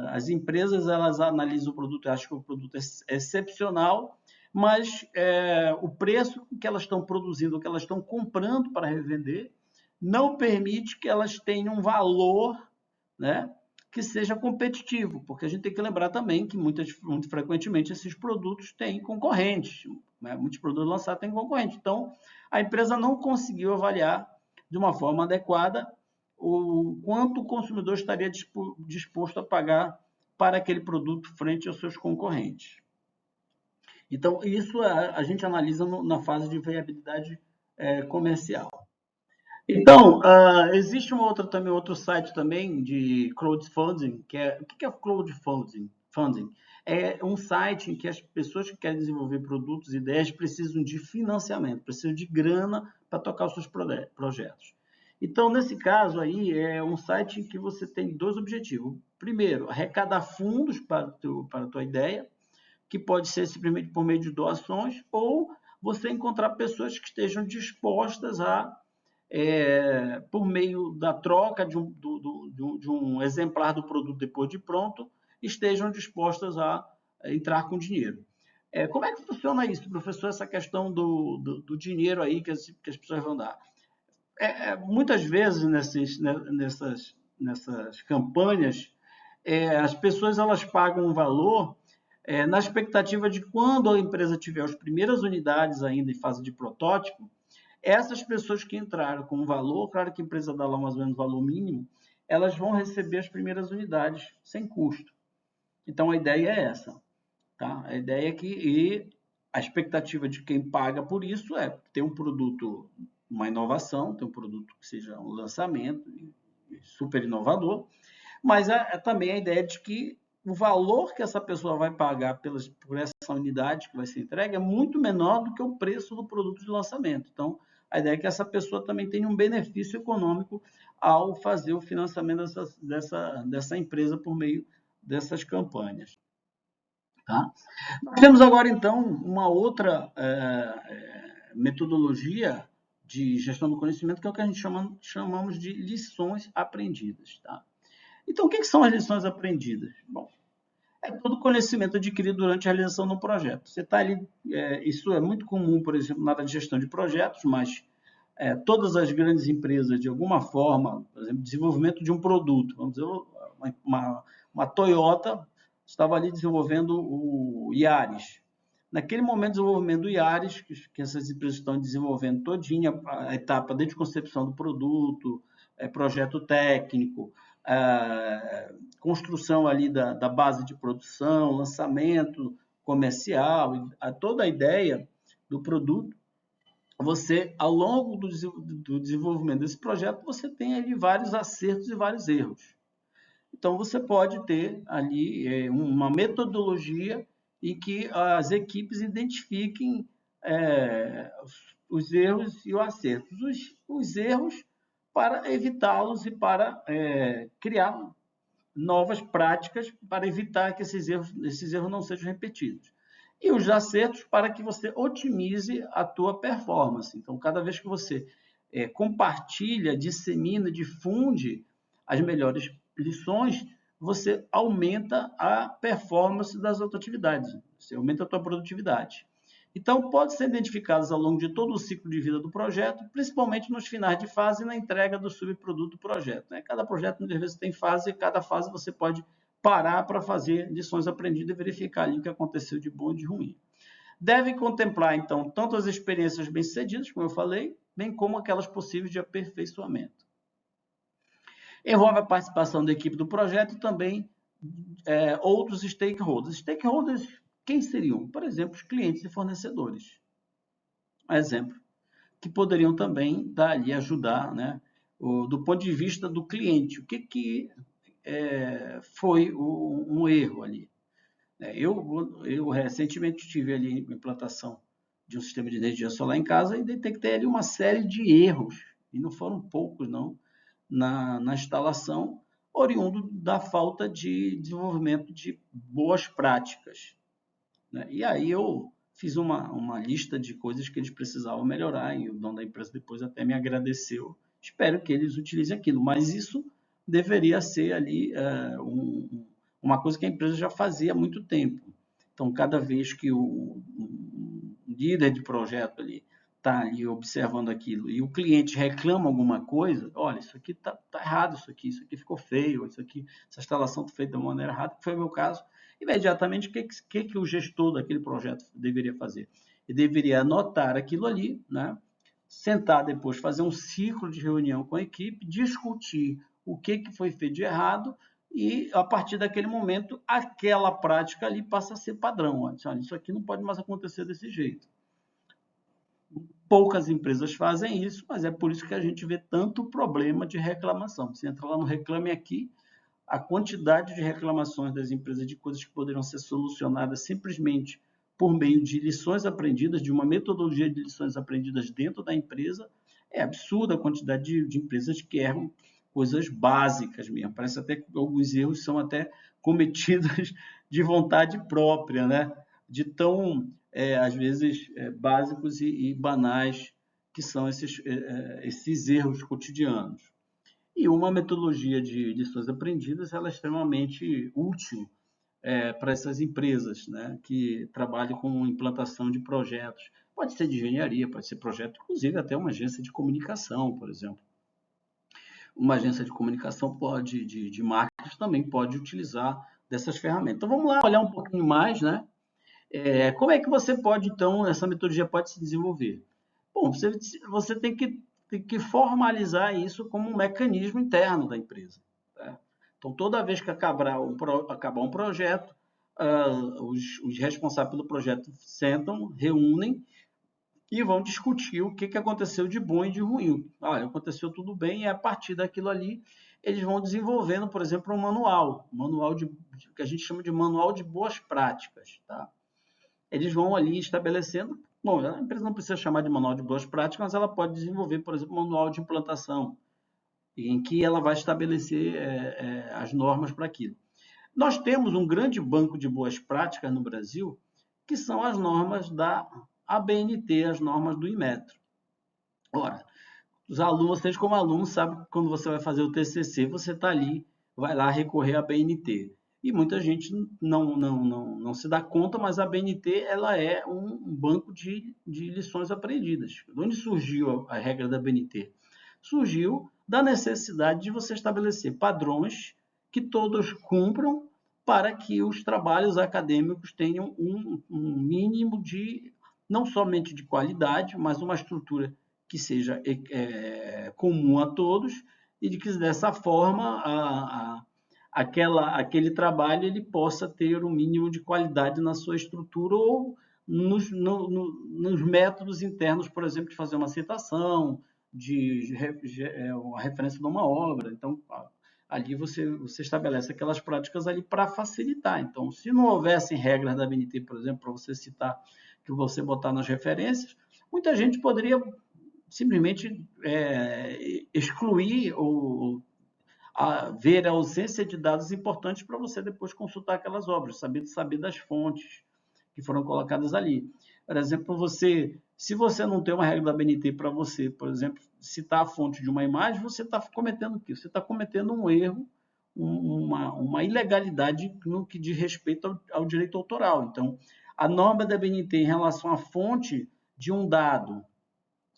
Speaker 1: as empresas elas analisam o produto, acham que o produto é excepcional, mas o preço que elas estão produzindo, que elas estão comprando para revender, não permite que elas tenham um valor, né, que seja competitivo, porque a gente tem que lembrar também que muito frequentemente esses produtos têm concorrentes, né? Muitos produtos lançados têm concorrente. Então, a empresa não conseguiu avaliar de uma forma adequada o quanto o consumidor estaria disposto a pagar para aquele produto frente aos seus concorrentes. Então, isso a gente analisa na fase de viabilidade comercial. Então, existe outro site também de crowdfunding, o que é crowdfunding? É um site em que as pessoas que querem desenvolver produtos e ideias precisam de financiamento, precisam de grana para tocar os seus projetos. Então, nesse caso aí, é um site em que você tem dois objetivos. Primeiro, arrecadar fundos para a tua ideia, que pode ser simplesmente por meio de doações, ou você encontrar pessoas que estejam dispostas a por meio da troca de um exemplar do produto depois de pronto, estejam dispostas a entrar com dinheiro. Como é que funciona isso, professor, essa questão do dinheiro aí que as pessoas vão dar? Muitas vezes nessas campanhas, as pessoas elas pagam um valor na expectativa de quando a empresa tiver as primeiras unidades ainda em fase de protótipo, essas pessoas que entraram com um valor, claro que a empresa dá lá mais ou menos valor mínimo, elas vão receber as primeiras unidades sem custo. Então, a ideia é essa. Tá? A ideia é que a expectativa de quem paga por isso é ter um produto, uma inovação, ter um produto que seja um lançamento super inovador, mas também a ideia de que o valor que essa pessoa vai pagar por essa unidade que vai ser entregue é muito menor do que o preço do produto de lançamento. Então, a ideia é que essa pessoa também tenha um benefício econômico ao fazer o financiamento dessa empresa por meio dessas campanhas. Tá? Nós temos agora, então, uma outra metodologia de gestão do conhecimento, que é o que a gente chamamos de lições aprendidas. Tá? Então, o que são as lições aprendidas? Bom, é todo conhecimento adquirido durante a realização do projeto. Você está ali, isso é muito comum, por exemplo, na área de gestão de projetos, mas todas as grandes empresas, de alguma forma, por exemplo, desenvolvimento de um produto, vamos dizer, uma Toyota estava ali desenvolvendo o Yaris. Naquele momento de desenvolvimento do Yaris, que essas empresas estão desenvolvendo todinha, a etapa desde concepção do produto, projeto técnico, construção ali da base de produção, lançamento comercial, toda a ideia do produto, você, ao longo do desenvolvimento desse projeto, você tem ali vários acertos e vários erros. Então, você pode ter ali uma metodologia em que as equipes identifiquem os erros e os acertos. Os erros para evitá-los e para criar novas práticas para evitar que esses erros não sejam repetidos. E os acertos para que você otimize a tua performance. Então, cada vez que você compartilha, dissemina, difunde as melhores lições, você aumenta a performance das outras atividades, você aumenta a tua produtividade. Então, pode ser identificadas ao longo de todo o ciclo de vida do projeto, principalmente nos finais de fase e na entrega do subproduto do projeto. Né? Cada projeto, muitas vezes, tem fase, e cada fase você pode parar para fazer lições aprendidas e verificar ali o que aconteceu de bom e de ruim. Deve contemplar, então, tanto as experiências bem-sucedidas, como eu falei, bem como aquelas possíveis de aperfeiçoamento. Envolve a participação da equipe do projeto e também outros stakeholders. Stakeholders, quem seriam? Por exemplo, os clientes e fornecedores. Exemplo, que poderiam também ajudar, né, do ponto de vista do cliente. O que foi um erro ali. Eu recentemente tive ali a implantação de um sistema de energia solar em casa e detectei ali uma série de erros, e não foram poucos, não, na instalação, oriundo da falta de desenvolvimento de boas práticas, né? E aí eu fiz uma lista de coisas que eles precisavam melhorar, e o dono da empresa depois até me agradeceu. Espero que eles utilizem aquilo, mas isso deveria ser ali uma coisa que a empresa já fazia há muito tempo. Então, cada vez que o líder de projeto ali está ali observando aquilo e o cliente reclama alguma coisa, olha, isso aqui está errado, isso aqui ficou feio, isso aqui, essa instalação foi feita de maneira errada, que foi o meu caso, imediatamente o que o gestor daquele projeto deveria fazer? Ele deveria anotar aquilo ali, né? Sentar depois, fazer um ciclo de reunião com a equipe, discutir o que foi feito de errado e, a partir daquele momento, aquela prática ali passa a ser padrão. Olha, isso aqui não pode mais acontecer desse jeito. Poucas empresas fazem isso, mas é por isso que a gente vê tanto problema de reclamação. Você entra lá no Reclame Aqui, a quantidade de reclamações das empresas de coisas que poderiam ser solucionadas simplesmente por meio de lições aprendidas, de uma metodologia de lições aprendidas dentro da empresa, é absurda a quantidade de empresas que erram coisas básicas mesmo. Parece até que alguns erros são até cometidos de vontade própria, né? De tão, às vezes, básicos e banais que são esses erros cotidianos. E uma metodologia de lições aprendidas ela é extremamente útil para essas empresas, né, que trabalham com implantação de projetos. Pode ser de engenharia, pode ser projeto, inclusive até uma agência de comunicação, por exemplo. Uma agência de comunicação de marketing também pode utilizar dessas ferramentas. Então vamos lá olhar um pouquinho mais, né? Como é que você pode, então, essa metodologia pode se desenvolver? Bom, você tem que formalizar isso como um mecanismo interno da empresa. Tá? Então, toda vez que acabar um projeto, os responsáveis pelo projeto sentam, reúnem e vão discutir o que aconteceu de bom e de ruim. Olha, aconteceu tudo bem e a partir daquilo ali eles vão desenvolvendo, por exemplo, um manual que a gente chama de manual de boas práticas. Tá? Eles vão ali estabelecendo. Bom, a empresa não precisa chamar de manual de boas práticas, mas ela pode desenvolver, por exemplo, um manual de implantação, em que ela vai estabelecer as normas para aquilo. Nós temos um grande banco de boas práticas no Brasil, que são as normas da ABNT, as normas do Inmetro. Ora, vocês como alunos sabem que quando você vai fazer o TCC, você está ali, vai lá recorrer à ABNT. E muita gente não se dá conta, mas a ABNT ela é um banco de lições aprendidas. De onde surgiu a regra da ABNT? Surgiu da necessidade de você estabelecer padrões que todos cumpram para que os trabalhos acadêmicos tenham um mínimo de, não somente de qualidade, mas uma estrutura que seja comum a todos e de que dessa forma aquele trabalho ele possa ter um mínimo de qualidade na sua estrutura ou nos métodos internos, por exemplo, de fazer uma citação, uma referência de uma obra. Então, ali você estabelece aquelas práticas ali para facilitar. Então, se não houvessem regras da ABNT, por exemplo, para você citar, que você botar nas referências, muita gente poderia simplesmente excluir ou ver a ausência de dados importantes para você depois consultar aquelas obras, saber das fontes que foram colocadas ali. Por exemplo, se você não tem uma regra da ABNT para você, por exemplo, citar a fonte de uma imagem, você está cometendo o quê? Você está cometendo um erro, uma ilegalidade no que diz respeito ao direito autoral. Então, a norma da ABNT em relação à fonte de um dado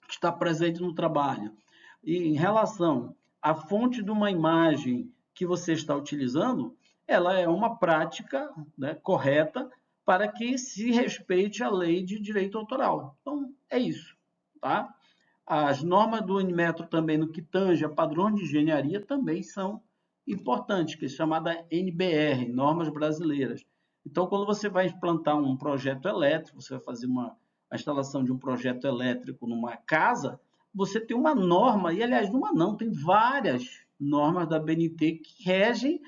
Speaker 1: que está presente no trabalho e em relação à fonte de uma imagem que você está utilizando, ela é uma prática, né, correta para que se respeite a lei de direito autoral. Então, é isso. Tá? As normas do Inmetro também, no que tange a padrões de engenharia, também são importantes, que é chamada NBR, Normas Brasileiras. Então, quando você vai implantar um projeto elétrico, você vai fazer a instalação de um projeto elétrico numa casa, você tem uma norma, e aliás, tem várias normas da ABNT que regem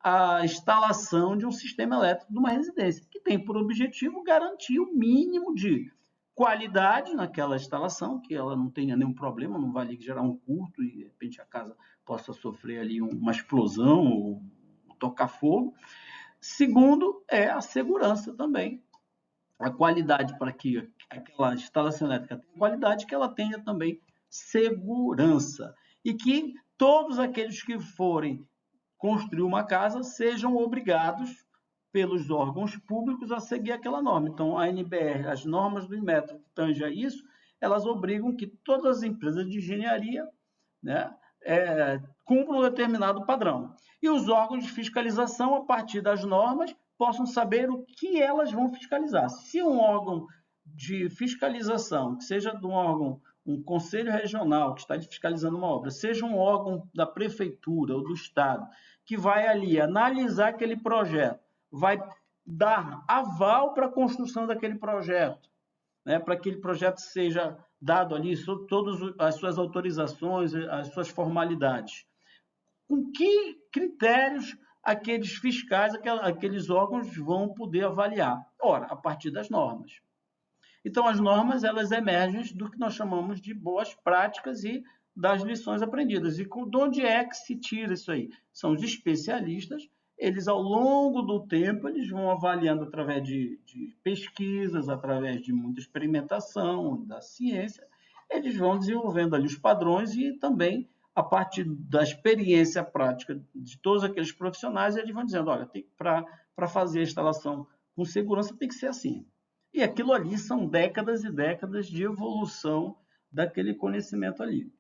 Speaker 1: a instalação de um sistema elétrico de uma residência, que tem por objetivo garantir o mínimo de qualidade naquela instalação, que ela não tenha nenhum problema, não vai gerar um curto e de repente a casa possa sofrer ali uma explosão ou tocar fogo. Segundo, é a segurança também. A qualidade para que aquela instalação elétrica tenha qualidade, que ela tenha também segurança. E que todos aqueles que forem construir uma casa sejam obrigados pelos órgãos públicos a seguir aquela norma. Então, a NBR, as normas do Inmetro que tangem a isso, elas obrigam que todas as empresas de engenharia, né, cumpram um determinado padrão. E os órgãos de fiscalização, a partir das normas, possam saber o que elas vão fiscalizar. Se um órgão de fiscalização, que seja de um órgão, um conselho regional que está fiscalizando uma obra, seja um órgão da prefeitura ou do estado, que vai ali analisar aquele projeto, vai dar aval para a construção daquele projeto, né, para que aquele projeto seja dado ali todas as suas autorizações, as suas formalidades. Com que critérios aqueles fiscais, aqueles órgãos vão poder avaliar? Ora, a partir das normas. Então, as normas, elas emergem do que nós chamamos de boas práticas e das lições aprendidas. E de onde é que se tira isso aí? São os especialistas, eles, ao longo do tempo, eles vão avaliando através de pesquisas, através de muita experimentação da ciência, eles vão desenvolvendo ali os padrões e também, a partir da experiência prática de todos aqueles profissionais, eles vão dizendo, olha, para fazer a instalação com segurança tem que ser assim. E aquilo ali são décadas e décadas de evolução daquele conhecimento ali.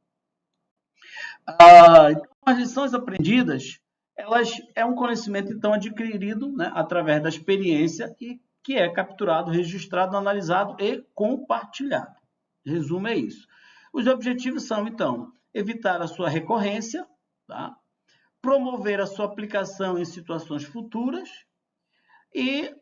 Speaker 1: Então, as lições aprendidas, elas é um conhecimento, então, adquirido, né, através da experiência e que é capturado, registrado, analisado e compartilhado. Resumo é isso. Os objetivos são, então, evitar a sua recorrência, tá? Promover a sua aplicação em situações futuras e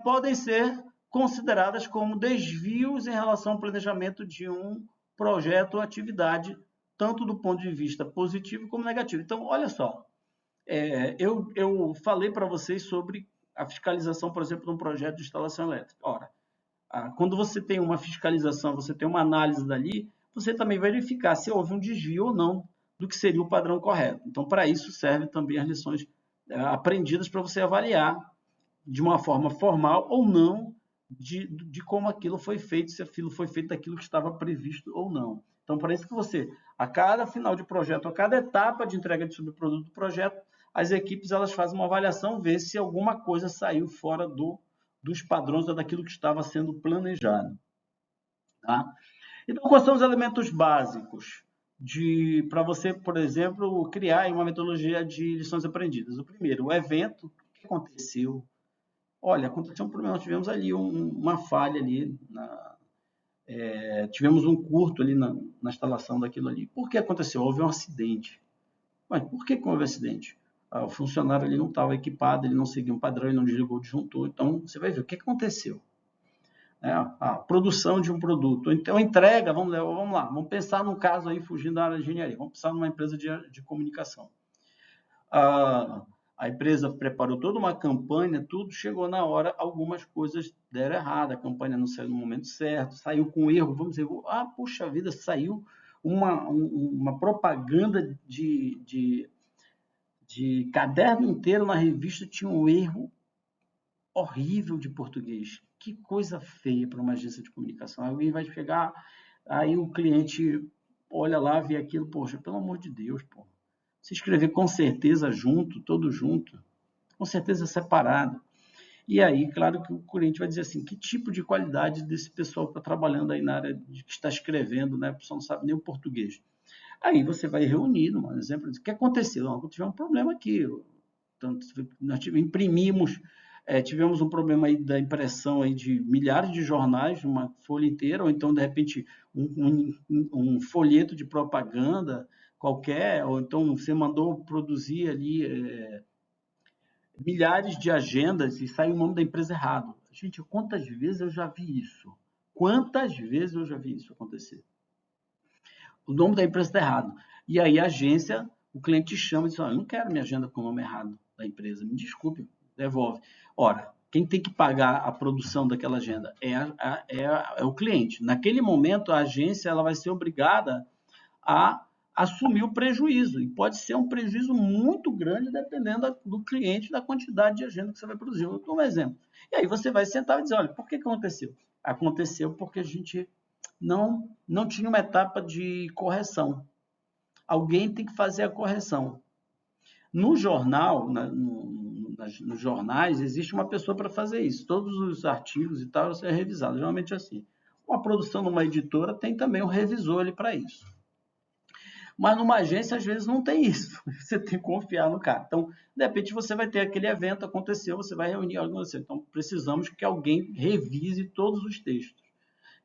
Speaker 1: podem ser consideradas como desvios em relação ao planejamento de um projeto ou atividade, tanto do ponto de vista positivo como negativo. Então, olha só, eu falei para vocês sobre a fiscalização, por exemplo, de um projeto de instalação elétrica. Ora, quando você tem uma fiscalização, você tem uma análise dali, você também vai verificar se houve um desvio ou não do que seria o padrão correto. Então, para isso servem também as lições aprendidas para você avaliar de uma forma formal ou não de como aquilo foi feito, se aquilo foi feito daquilo que estava previsto ou não. Então, para isso que você, a cada final de projeto, a cada etapa de entrega de subproduto do projeto, as equipes elas fazem uma avaliação, ver se alguma coisa saiu fora dos padrões ou daquilo que estava sendo planejado. Tá? Então, quais são os elementos básicos para você, por exemplo, criar uma metodologia de lições aprendidas? O primeiro, o evento, o que aconteceu? Olha, aconteceu um problema, nós tivemos ali uma falha ali, tivemos um curto ali na instalação daquilo ali. Por que aconteceu? Houve um acidente. Mas por que houve um acidente? O funcionário ali não estava equipado, ele não seguia um padrão, ele não desligou o disjuntor. Então, você vai ver o que aconteceu. A produção de um produto, então entrega, vamos lá, vamos pensar num caso aí, fugindo da área de engenharia, vamos pensar numa empresa de comunicação. A empresa preparou toda uma campanha, tudo, chegou na hora, algumas coisas deram errado, a campanha não saiu no momento certo, saiu com erro, vamos dizer, puxa vida, saiu uma propaganda de caderno inteiro na revista, tinha um erro horrível de português. Que coisa feia para uma agência de comunicação. Alguém vai chegar, aí o cliente olha lá, vê aquilo, poxa, pelo amor de Deus, pô. Se escrever com certeza junto, todo junto, com certeza separado. E aí, claro que o cliente vai dizer assim, que tipo de qualidade desse pessoal que está trabalhando aí na área de que está escrevendo, né? A pessoa não sabe nem o português. Aí você vai reunir, um exemplo, o que aconteceu? Não, tivemos um problema aqui. Então, nós imprimimos, tivemos um problema aí da impressão aí de milhares de jornais, uma folha inteira, ou então, de repente, um folheto de propaganda qualquer, ou então você mandou produzir ali milhares de agendas e sai o nome da empresa errado. Gente, quantas vezes eu já vi isso? Quantas vezes eu já vi isso acontecer? O nome da empresa está errado. E aí a agência, o cliente chama e diz, eu não quero minha agenda com o nome errado da empresa. Me desculpe, devolve. Ora, quem tem que pagar a produção daquela agenda é o cliente. Naquele momento, a agência ela vai ser obrigada a assumir o prejuízo. E pode ser um prejuízo muito grande, dependendo do cliente, da quantidade de agenda que você vai produzir. Eu dou um exemplo. E aí você vai sentar e dizer, olha, por que aconteceu? Aconteceu porque a gente não tinha uma etapa de correção. Alguém tem que fazer a correção. No jornal, nos jornais, existe uma pessoa para fazer isso. Todos os artigos e tal são revisados, geralmente assim. Uma produção numa editora tem também um revisor ali para isso. Mas numa agência, às vezes, não tem isso. Você tem que confiar no cara. Então, de repente, você vai ter aquele evento, aconteceu, você vai reunir alguém. Então, precisamos que alguém revise todos os textos.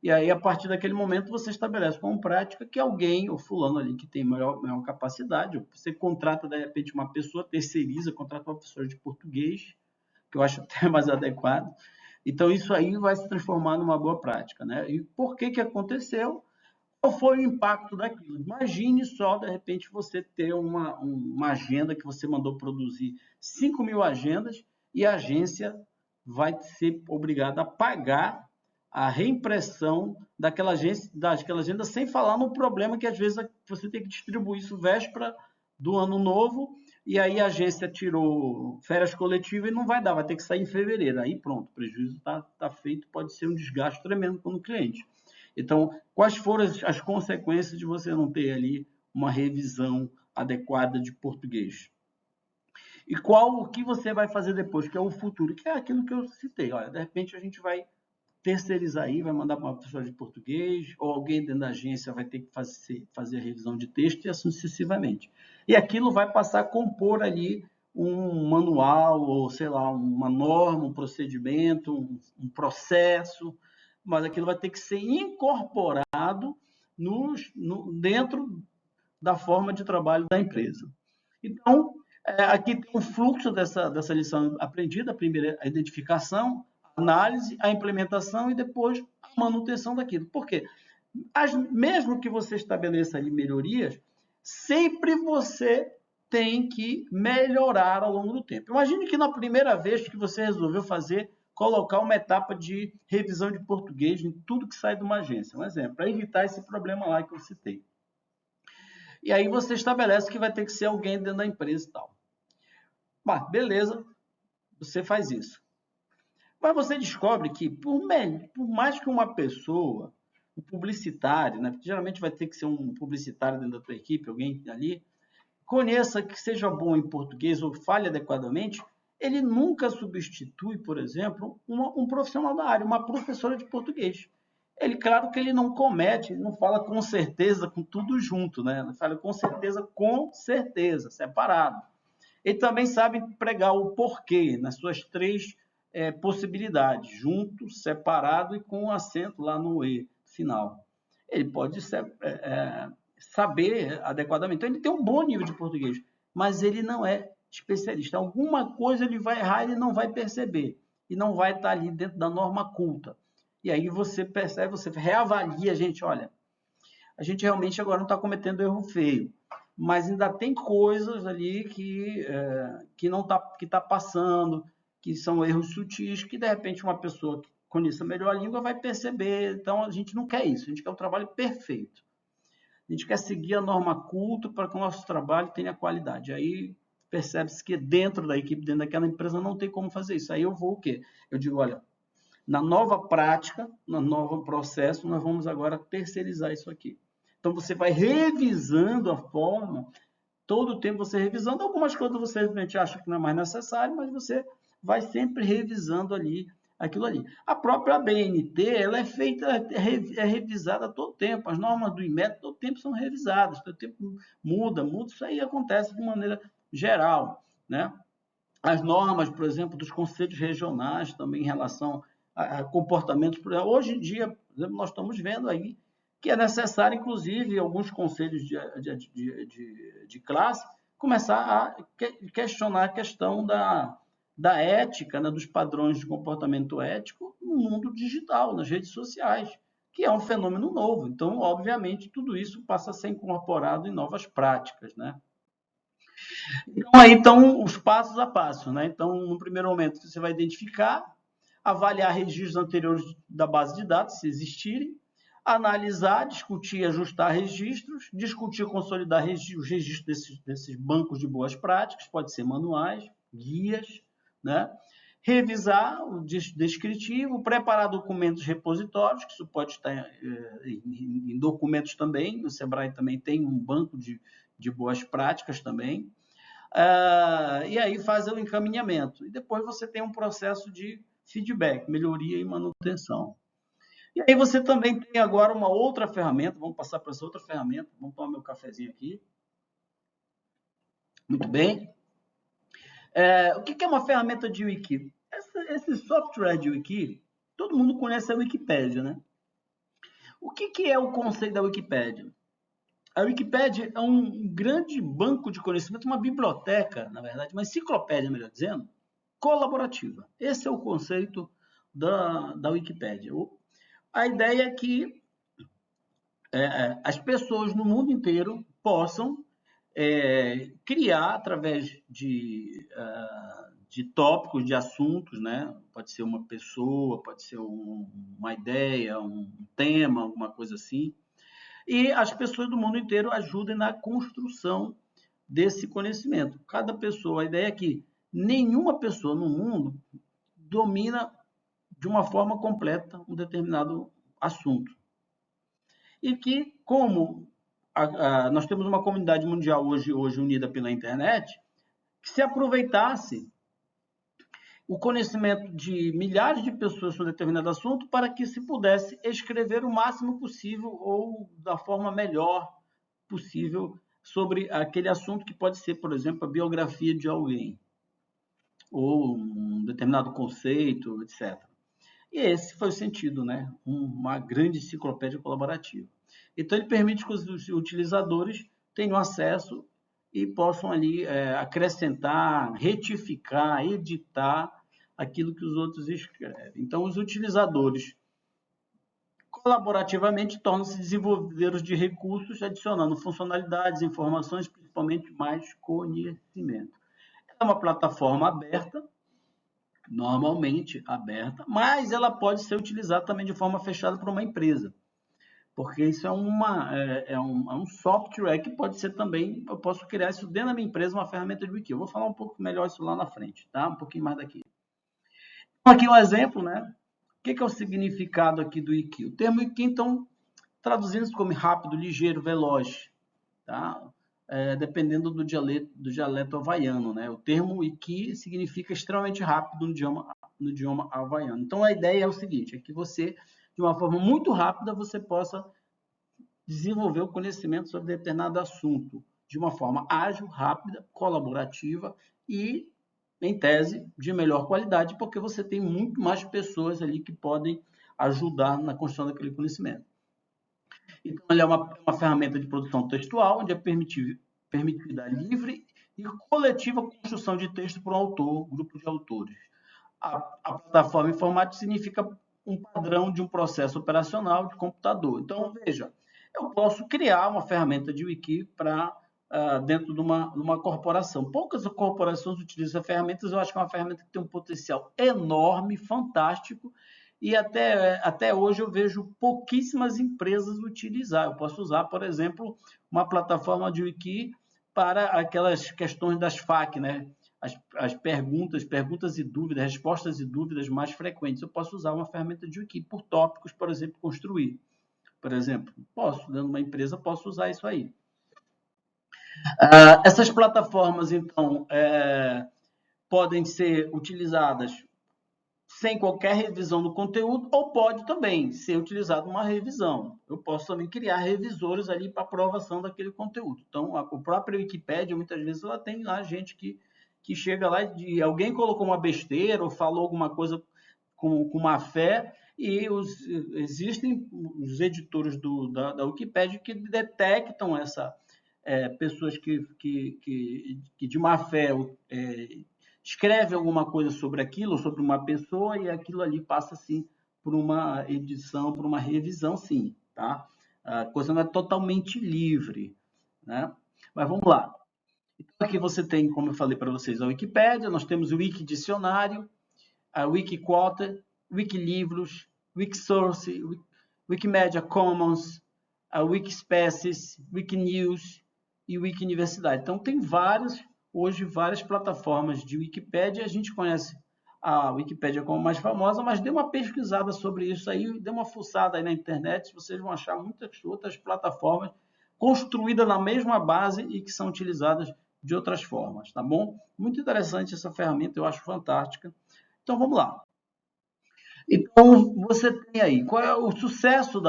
Speaker 1: E aí, a partir daquele momento, você estabelece como prática que alguém, o fulano ali, que tem maior capacidade, você contrata, de repente, uma pessoa, terceiriza, contrata uma pessoa de português, que eu acho até mais adequado. Então, isso aí vai se transformar numa boa prática, né? E por que aconteceu? Qual foi o impacto daquilo? Imagine só, de repente, você ter uma agenda que você mandou produzir 5.000 agendas e a agência vai ser obrigada a pagar a reimpressão daquela agenda, sem falar no problema que, às vezes, você tem que distribuir isso véspera do ano novo e aí a agência tirou férias coletivas e não vai dar, vai ter que sair em fevereiro. Aí pronto, o prejuízo está feito, pode ser um desgaste tremendo para o cliente. Então, quais foram as consequências de você não ter ali uma revisão adequada de português? E o que você vai fazer depois, que é o futuro, que é aquilo que eu citei. Olha, de repente a gente vai terceirizar aí, vai mandar para uma pessoa de português, ou alguém dentro da agência vai ter que fazer a revisão de texto e assim sucessivamente. E aquilo vai passar a compor ali um manual, ou sei lá, uma norma, um procedimento, um processo, mas aquilo vai ter que ser incorporado dentro da forma de trabalho da empresa. Então, aqui tem o fluxo dessa lição aprendida, a primeira a identificação, a análise, a implementação e depois a manutenção daquilo. Por quê? Mesmo que você estabeleça ali melhorias, sempre você tem que melhorar ao longo do tempo. Imagine que na primeira vez que você resolveu colocar uma etapa de revisão de português em tudo que sai de uma agência. Um exemplo, para evitar esse problema lá que eu citei. E aí você estabelece que vai ter que ser alguém dentro da empresa e tal. Mas, beleza, você faz isso. Mas você descobre que, por mais que uma pessoa, um publicitário, né, porque geralmente vai ter que ser um publicitário dentro da tua equipe, alguém ali, conheça, que seja bom em português ou fale adequadamente, ele nunca substitui, por exemplo, um profissional da área, uma professora de português. Ele, claro que ele não comete, ele não fala com certeza com tudo junto, né? Ele fala com certeza, separado. Ele também sabe pregar o porquê nas suas três possibilidades, junto, separado e com acento lá no E final. Ele pode saber adequadamente. Então, ele tem um bom nível de português, mas ele não é especialista. Alguma coisa ele vai errar e ele não vai perceber. E não vai estar ali dentro da norma culta. E aí você percebe, você reavalia, gente, olha, a gente realmente agora não está cometendo erro feio, mas ainda tem coisas ali que não está passando, que são erros sutis, que de repente uma pessoa que conheça melhor a língua vai perceber. Então a gente não quer isso, a gente quer um trabalho perfeito. A gente quer seguir a norma culta para que o nosso trabalho tenha qualidade. Aí percebe-se que dentro da equipe, dentro daquela empresa, não tem como fazer isso. Aí eu vou o quê? Eu digo, olha, na nova prática, no novo processo, nós vamos agora terceirizar isso aqui. Então, você vai revisando a forma, todo o tempo você revisando. Algumas coisas você realmente acha que não é mais necessário, mas você vai sempre revisando ali aquilo ali. A própria BNT, ela é feita, é revisada todo tempo. As normas do IMET todo tempo são revisadas, todo tempo muda. Isso aí acontece de maneira geral, né? As normas, por exemplo, dos conselhos regionais também em relação a comportamentos. Hoje em dia, por exemplo, nós estamos vendo aí que é necessário, inclusive, alguns conselhos de classe começar a questionar a questão da ética, né, dos padrões de comportamento ético no mundo digital, nas redes sociais, que é um fenômeno novo. Então, obviamente, tudo isso passa a ser incorporado em novas práticas, né? Então, aí estão os passos a passo, né? Então, no primeiro momento, você vai identificar, avaliar registros anteriores da base de dados, se existirem, analisar, discutir, ajustar registros, discutir, consolidar os registros desses bancos de boas práticas, pode ser manuais, guias, né? Revisar o descritivo, preparar documentos repositórios, que isso pode estar em documentos também, o Sebrae também tem um banco de boas práticas também, e aí faz o encaminhamento. E depois você tem um processo de feedback, melhoria e manutenção. E aí você também tem agora uma outra ferramenta, vamos passar para essa outra ferramenta, vamos tomar meu cafezinho aqui. Muito bem. O que é uma ferramenta de wiki? Esse software de wiki, todo mundo conhece a Wikipédia, né? O que é o conceito da Wikipédia? A Wikipédia é um grande banco de conhecimento, uma biblioteca, na verdade, uma enciclopédia, melhor dizendo, colaborativa. Esse é o conceito da Wikipédia. A ideia é que as pessoas no mundo inteiro possam criar através de tópicos, de assuntos, né? Pode ser uma pessoa, pode ser uma ideia, um tema, alguma coisa assim. E as pessoas do mundo inteiro ajudem na construção desse conhecimento. Cada pessoa, a ideia é que nenhuma pessoa no mundo domina de uma forma completa um determinado assunto. E que, como nós temos uma comunidade mundial hoje unida pela internet, que se aproveitasse o conhecimento de milhares de pessoas sobre determinado assunto para que se pudesse escrever o máximo possível ou da forma melhor possível sobre aquele assunto que pode ser, por exemplo, a biografia de alguém ou um determinado conceito, etc. E esse foi o sentido, né? Uma grande enciclopédia colaborativa. Então, ele permite que os utilizadores tenham acesso e possam ali acrescentar, retificar, editar aquilo que os outros escrevem. Então, os utilizadores colaborativamente tornam-se desenvolvedores de recursos, adicionando funcionalidades, informações, principalmente mais conhecimento. É uma plataforma aberta, normalmente aberta, mas ela pode ser utilizada também de forma fechada por uma empresa, porque isso é um software que pode ser também, eu posso criar isso dentro da minha empresa, uma ferramenta de wiki. Eu vou falar um pouco melhor isso lá na frente, tá? Um pouquinho mais daqui. Então, aqui um exemplo, né? O que é o significado aqui do wiki? O termo wiki, então, traduzindo como rápido, ligeiro, veloz, tá? Dependendo do dialeto havaiano, né? O termo wiki significa extremamente rápido no idioma havaiano. Então, a ideia é o seguinte, é que você, de uma forma muito rápida, você possa desenvolver o conhecimento sobre determinado assunto, de uma forma ágil, rápida, colaborativa e, em tese, de melhor qualidade, porque você tem muito mais pessoas ali que podem ajudar na construção daquele conhecimento. Então, ele é uma ferramenta de produção textual, onde é permitida a livre e coletiva construção de texto por um autor, grupo de autores. A plataforma informática significa um padrão de um processo operacional de computador. Então, veja, eu posso criar uma ferramenta de wiki para dentro de uma corporação. Poucas corporações utilizam ferramentas, eu acho que é uma ferramenta que tem um potencial enorme, fantástico, e até hoje eu vejo pouquíssimas empresas utilizar. Eu posso usar, por exemplo, uma plataforma de wiki para aquelas questões das FAQ, né? As perguntas e dúvidas, respostas e dúvidas mais frequentes. Eu posso usar uma ferramenta de wiki por tópicos, por exemplo, construir. Por exemplo, dentro de uma empresa, posso usar isso aí. Essas plataformas, então, podem ser utilizadas sem qualquer revisão do conteúdo, ou pode também ser utilizado uma revisão. Eu posso também criar revisores ali para aprovação daquele conteúdo. Então, o próprio Wikipédia, muitas vezes, ela tem lá gente que chega lá e alguém colocou uma besteira ou falou alguma coisa com má fé, e existem os editores da Wikipédia que detectam pessoas que de má fé escreve alguma coisa sobre aquilo, sobre uma pessoa, e aquilo ali passa, sim, por uma edição, por uma revisão, sim, tá? A coisa não é totalmente livre, né? Mas vamos lá. Então, aqui você tem, como eu falei para vocês, a Wikipédia, nós temos o Wikidicionário, a Wikiquote, Wikilivros, Wikisource, Wikimedia Commons, a Wikispecies, Wikinews e Wikiniversidade. Então, tem hoje, várias plataformas de Wikipédia. A gente conhece a Wikipédia como mais famosa, mas dê uma pesquisada sobre isso aí, dê uma fuçada aí na internet, vocês vão achar muitas outras plataformas construídas na mesma base e que são utilizadas de outras formas, tá bom? Muito interessante essa ferramenta, eu acho fantástica. Então, vamos lá. Então, você tem aí, qual é o sucesso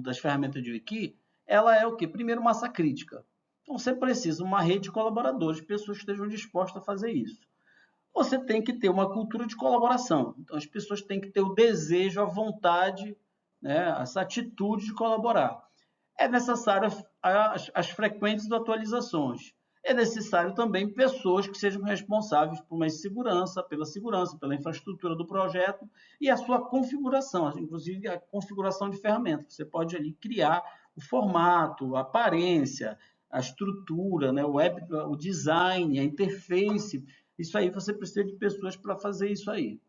Speaker 1: das ferramentas de Wiki? Ela é o quê? Primeiro, massa crítica. Então, você precisa de uma rede de colaboradores, pessoas que estejam dispostas a fazer isso. Você tem que ter uma cultura de colaboração. Então, as pessoas têm que ter o desejo, a vontade, né, essa atitude de colaborar. É necessário as frequentes atualizações. É necessário também pessoas que sejam responsáveis por uma segurança, pela infraestrutura do projeto e a sua configuração, inclusive a configuração de ferramentas. Você pode ali criar o formato, a aparência, a estrutura, né, o design, a interface. Isso aí você precisa de pessoas para fazer isso aí.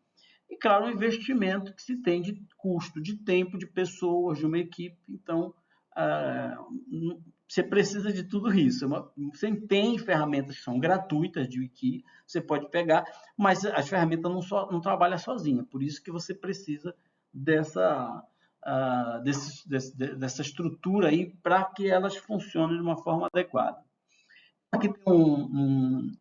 Speaker 1: E, claro, o investimento que se tem de custo, de tempo, de pessoas, de uma equipe. Então, você precisa de tudo isso. Você tem ferramentas que são gratuitas de Wiki, você pode pegar, mas as ferramentas não trabalham sozinha. Por isso que você precisa dessa estrutura aí para que elas funcionem de uma forma adequada. Aqui tem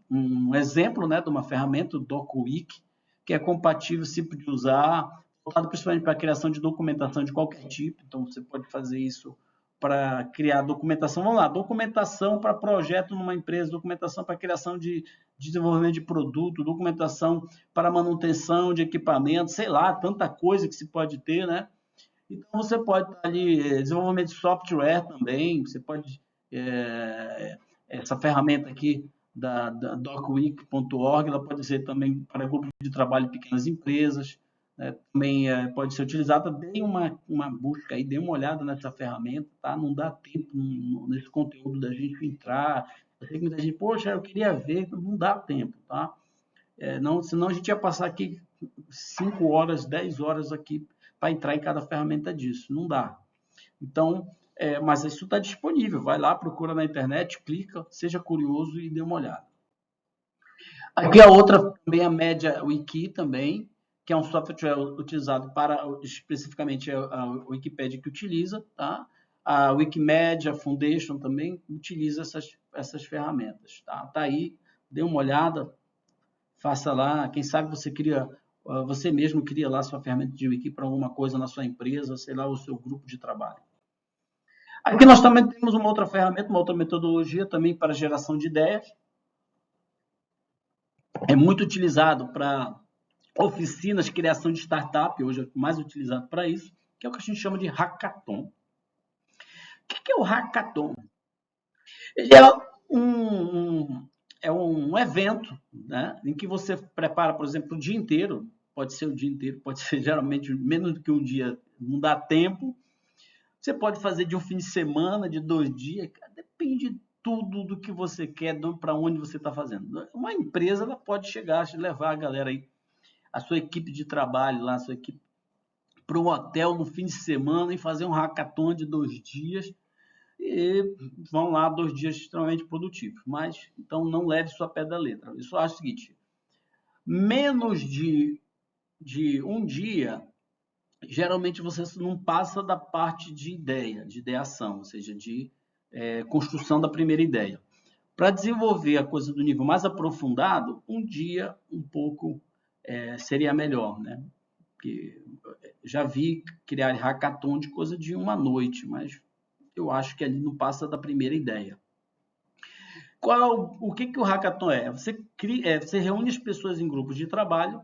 Speaker 1: um exemplo, né, de uma ferramenta, o DocWiki, que é compatível, simples de usar, voltado principalmente para a criação de documentação de qualquer tipo. Então, você pode fazer isso para criar documentação. Vamos lá, documentação para projeto numa empresa, documentação para criação de desenvolvimento de produto, documentação para manutenção de equipamento, sei lá, tanta coisa que se pode ter, né? Então, você pode estar ali, desenvolvimento de software também, você pode... essa ferramenta aqui da docwiki.org, ela pode ser também para grupos de trabalho em pequenas empresas, né? Também pode ser utilizada. Dê uma busca aí, dê uma olhada nessa ferramenta, tá? Não dá tempo nesse conteúdo da gente entrar. Eu sei que muita gente, poxa, eu queria ver, não dá tempo, tá? Não, senão a gente ia passar aqui 5 horas, 10 horas aqui para entrar em cada ferramenta disso. Não dá. Então, mas isso está disponível. Vai lá, procura na internet, clica, seja curioso e dê uma olhada. Aqui a outra também, a MediaWiki também, que é um software utilizado para especificamente a Wikipédia que utiliza, tá? A Wikimedia Foundation também utiliza essas ferramentas, tá? Tá aí, dê uma olhada, faça lá, quem sabe você mesmo cria lá sua ferramenta de Wiki para alguma coisa na sua empresa, sei lá, o seu grupo de trabalho. Aqui nós também temos uma outra ferramenta, uma outra metodologia também para geração de ideias. É muito utilizado para oficinas, criação de startup, hoje é mais utilizado para isso, que é o que a gente chama de hackathon. O que é o hackathon? Ele é um evento, né, em que você prepara, por exemplo, o dia inteiro, pode ser o dia inteiro, pode ser geralmente menos do que um dia, não dá tempo. Você pode fazer de um fim de semana, de 2 dias, depende tudo do que você quer, para onde você está fazendo. Uma empresa ela pode chegar, levar a galera aí, a sua equipe de trabalho lá, a sua equipe, para um hotel no fim de semana e fazer um hackathon de 2 dias e vão lá 2 dias extremamente produtivos. Mas, então, não leve isso a pé da letra. Eu só acho o seguinte, menos de um dia, geralmente você não passa da parte de ideia, de ideação, ou seja, de construção da primeira ideia. Para desenvolver a coisa do nível mais aprofundado, um dia um pouco seria melhor, né? Porque já vi criar hackathon de coisa de uma noite, mas eu acho que ali não passa da primeira ideia. O que o hackathon é? Você reúne as pessoas em grupos de trabalho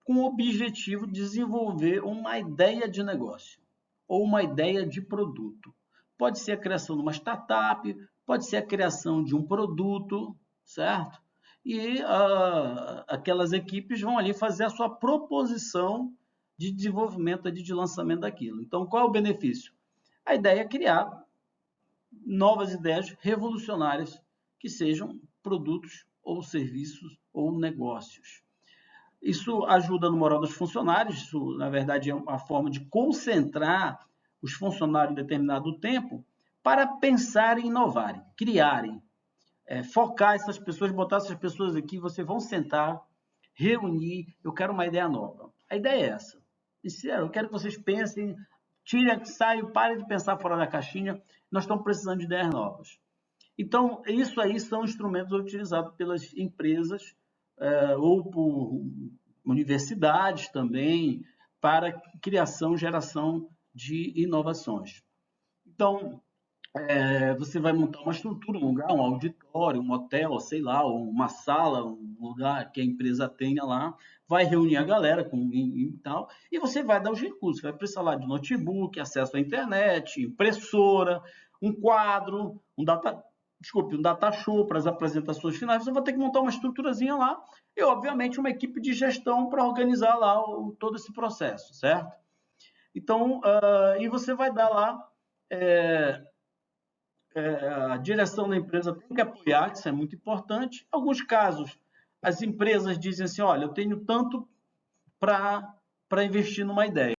Speaker 1: com o objetivo de desenvolver uma ideia de negócio ou uma ideia de produto. Pode ser a criação de uma startup, pode ser a criação de um produto, certo? E aquelas equipes vão ali fazer a sua proposição de desenvolvimento, de lançamento daquilo. Então, qual é o benefício? A ideia é criar novas ideias revolucionárias que sejam produtos ou serviços ou negócios. Isso ajuda no moral dos funcionários, isso, na verdade, é uma forma de concentrar os funcionários em determinado tempo para pensarem e inovarem, criarem, focar essas pessoas, botar essas pessoas aqui, vocês vão sentar, reunir, eu quero uma ideia nova. A ideia é essa. Eu quero que vocês pensem, tirem, saiam, parem de pensar fora da caixinha, nós estamos precisando de ideias novas. Então, isso aí são instrumentos utilizados pelas empresas ou por universidades também para criação, geração de inovações. Então, você vai montar uma estrutura, um lugar, um auditório, um hotel, sei lá, uma sala, um lugar que a empresa tenha lá, vai reunir a galera e tal, e você vai dar os recursos, vai precisar lá de notebook, acesso à internet, impressora, um quadro, um data show para as apresentações finais, você vai ter que montar uma estruturazinha lá e, obviamente, uma equipe de gestão para organizar lá todo esse processo, certo? Então, e você vai dar lá a direção da empresa tem que apoiar, isso é muito importante. Em alguns casos, as empresas dizem assim, olha, eu tenho tanto para investir numa ideia.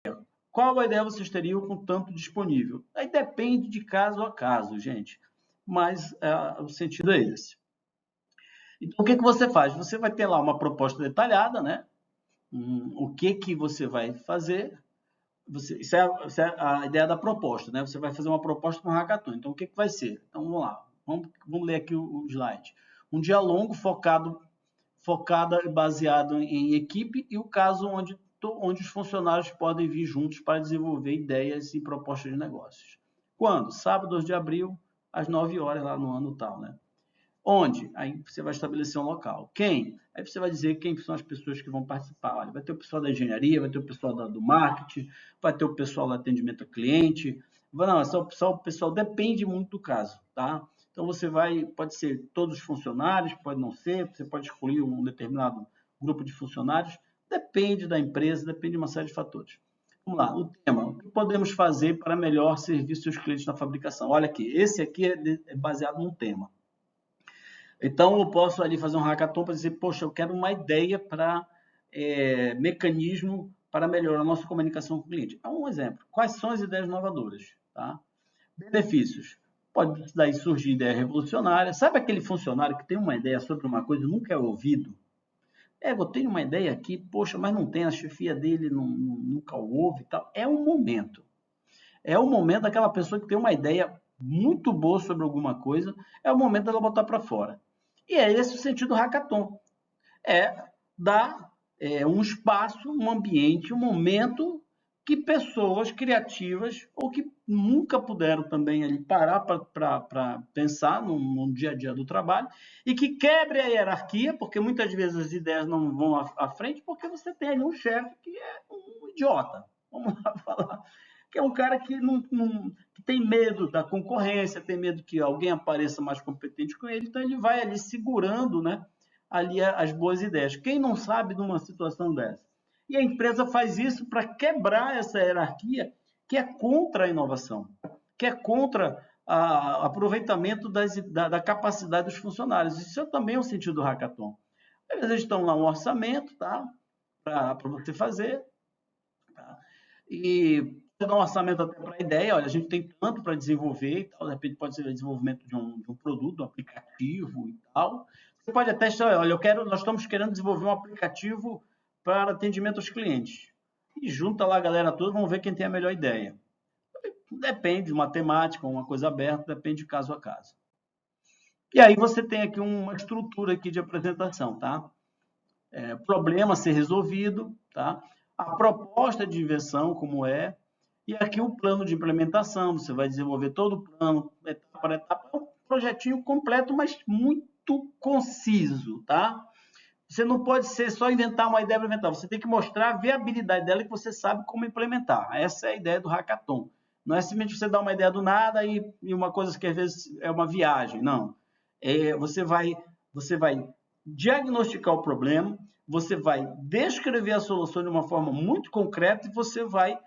Speaker 1: Qual a ideia vocês teriam com tanto disponível? Aí depende de caso a caso, gente. Mas o sentido é esse. Então, o que você faz? Você vai ter lá uma proposta detalhada, né? O que você vai fazer. Isso é a ideia da proposta, né? Você vai fazer uma proposta para um hackathon. Então, o que vai ser? Então, vamos lá. Vamos ler aqui o slide. Um dia longo, focado e baseado em equipe e o caso onde os funcionários podem vir juntos para desenvolver ideias e propostas de negócios. Quando? Sábado, 2 de abril, às 9 horas, lá no ano tal, né? Onde? Aí você vai estabelecer um local. Quem? Aí você vai dizer quem são as pessoas que vão participar. Olha, vai ter o pessoal da engenharia, vai ter o pessoal do marketing, vai ter o pessoal do atendimento ao cliente. Não, o pessoal depende muito do caso, tá? Então você pode ser todos os funcionários, pode não ser, você pode escolher um determinado grupo de funcionários, depende da empresa, depende de uma série de fatores. Vamos lá, o tema. O que podemos fazer para melhor serviço aos clientes na fabricação? Olha aqui, esse aqui é baseado num tema. Então, eu posso ali fazer um hackathon para dizer, poxa, eu quero uma ideia para mecanismo para melhorar a nossa comunicação com o cliente. É um exemplo. Quais são as ideias inovadoras? Tá? Benefícios. Pode daí surgir ideia revolucionária. Sabe aquele funcionário que tem uma ideia sobre uma coisa e nunca é ouvido? Eu tenho uma ideia aqui, poxa, mas não tem, a chefia dele nunca ouve e tal. É um momento. É o momento daquela pessoa que tem uma ideia muito boa sobre alguma coisa, é o momento dela botar para fora. E é esse o sentido do hackathon. Dar um espaço, um ambiente, um momento que pessoas criativas ou que nunca puderam também ali parar para pensar no dia a dia do trabalho e que quebre a hierarquia, porque muitas vezes as ideias não vão à frente porque você tem ali um chefe que é um idiota. Vamos lá falar. Que é um cara que que tem medo da concorrência, tem medo que alguém apareça mais competente com ele, então ele vai ali segurando, né, ali as boas ideias. Quem não sabe de uma situação dessa? E a empresa faz isso para quebrar essa hierarquia que é contra a inovação, que é contra o aproveitamento da capacidade dos funcionários. Isso também é o sentido do hackathon. Às vezes estão lá um orçamento, tá, para você fazer, tá? E dar um orçamento até para a ideia, olha, a gente tem tanto para desenvolver e tal, de repente pode ser o desenvolvimento de um produto, um aplicativo e tal. Você pode até estar, olha, nós estamos querendo desenvolver um aplicativo para atendimento aos clientes. E junta lá a galera toda, vamos ver quem tem a melhor ideia. Depende de uma temática, uma coisa aberta, depende de caso a caso. E aí você tem aqui uma estrutura aqui de apresentação, tá? Problema a ser resolvido, tá? A proposta de invenção, como é, e aqui o plano de implementação, você vai desenvolver todo o plano, etapa por etapa, é um projetinho completo, mas muito conciso, tá? Você não pode ser só inventar uma ideia para inventar, você tem que mostrar a viabilidade dela que você sabe como implementar. Essa é a ideia do hackathon. Não é simplesmente você dar uma ideia do nada e uma coisa que às vezes é uma viagem, não. Você vai diagnosticar o problema, você vai descrever a solução de uma forma muito concreta e você vai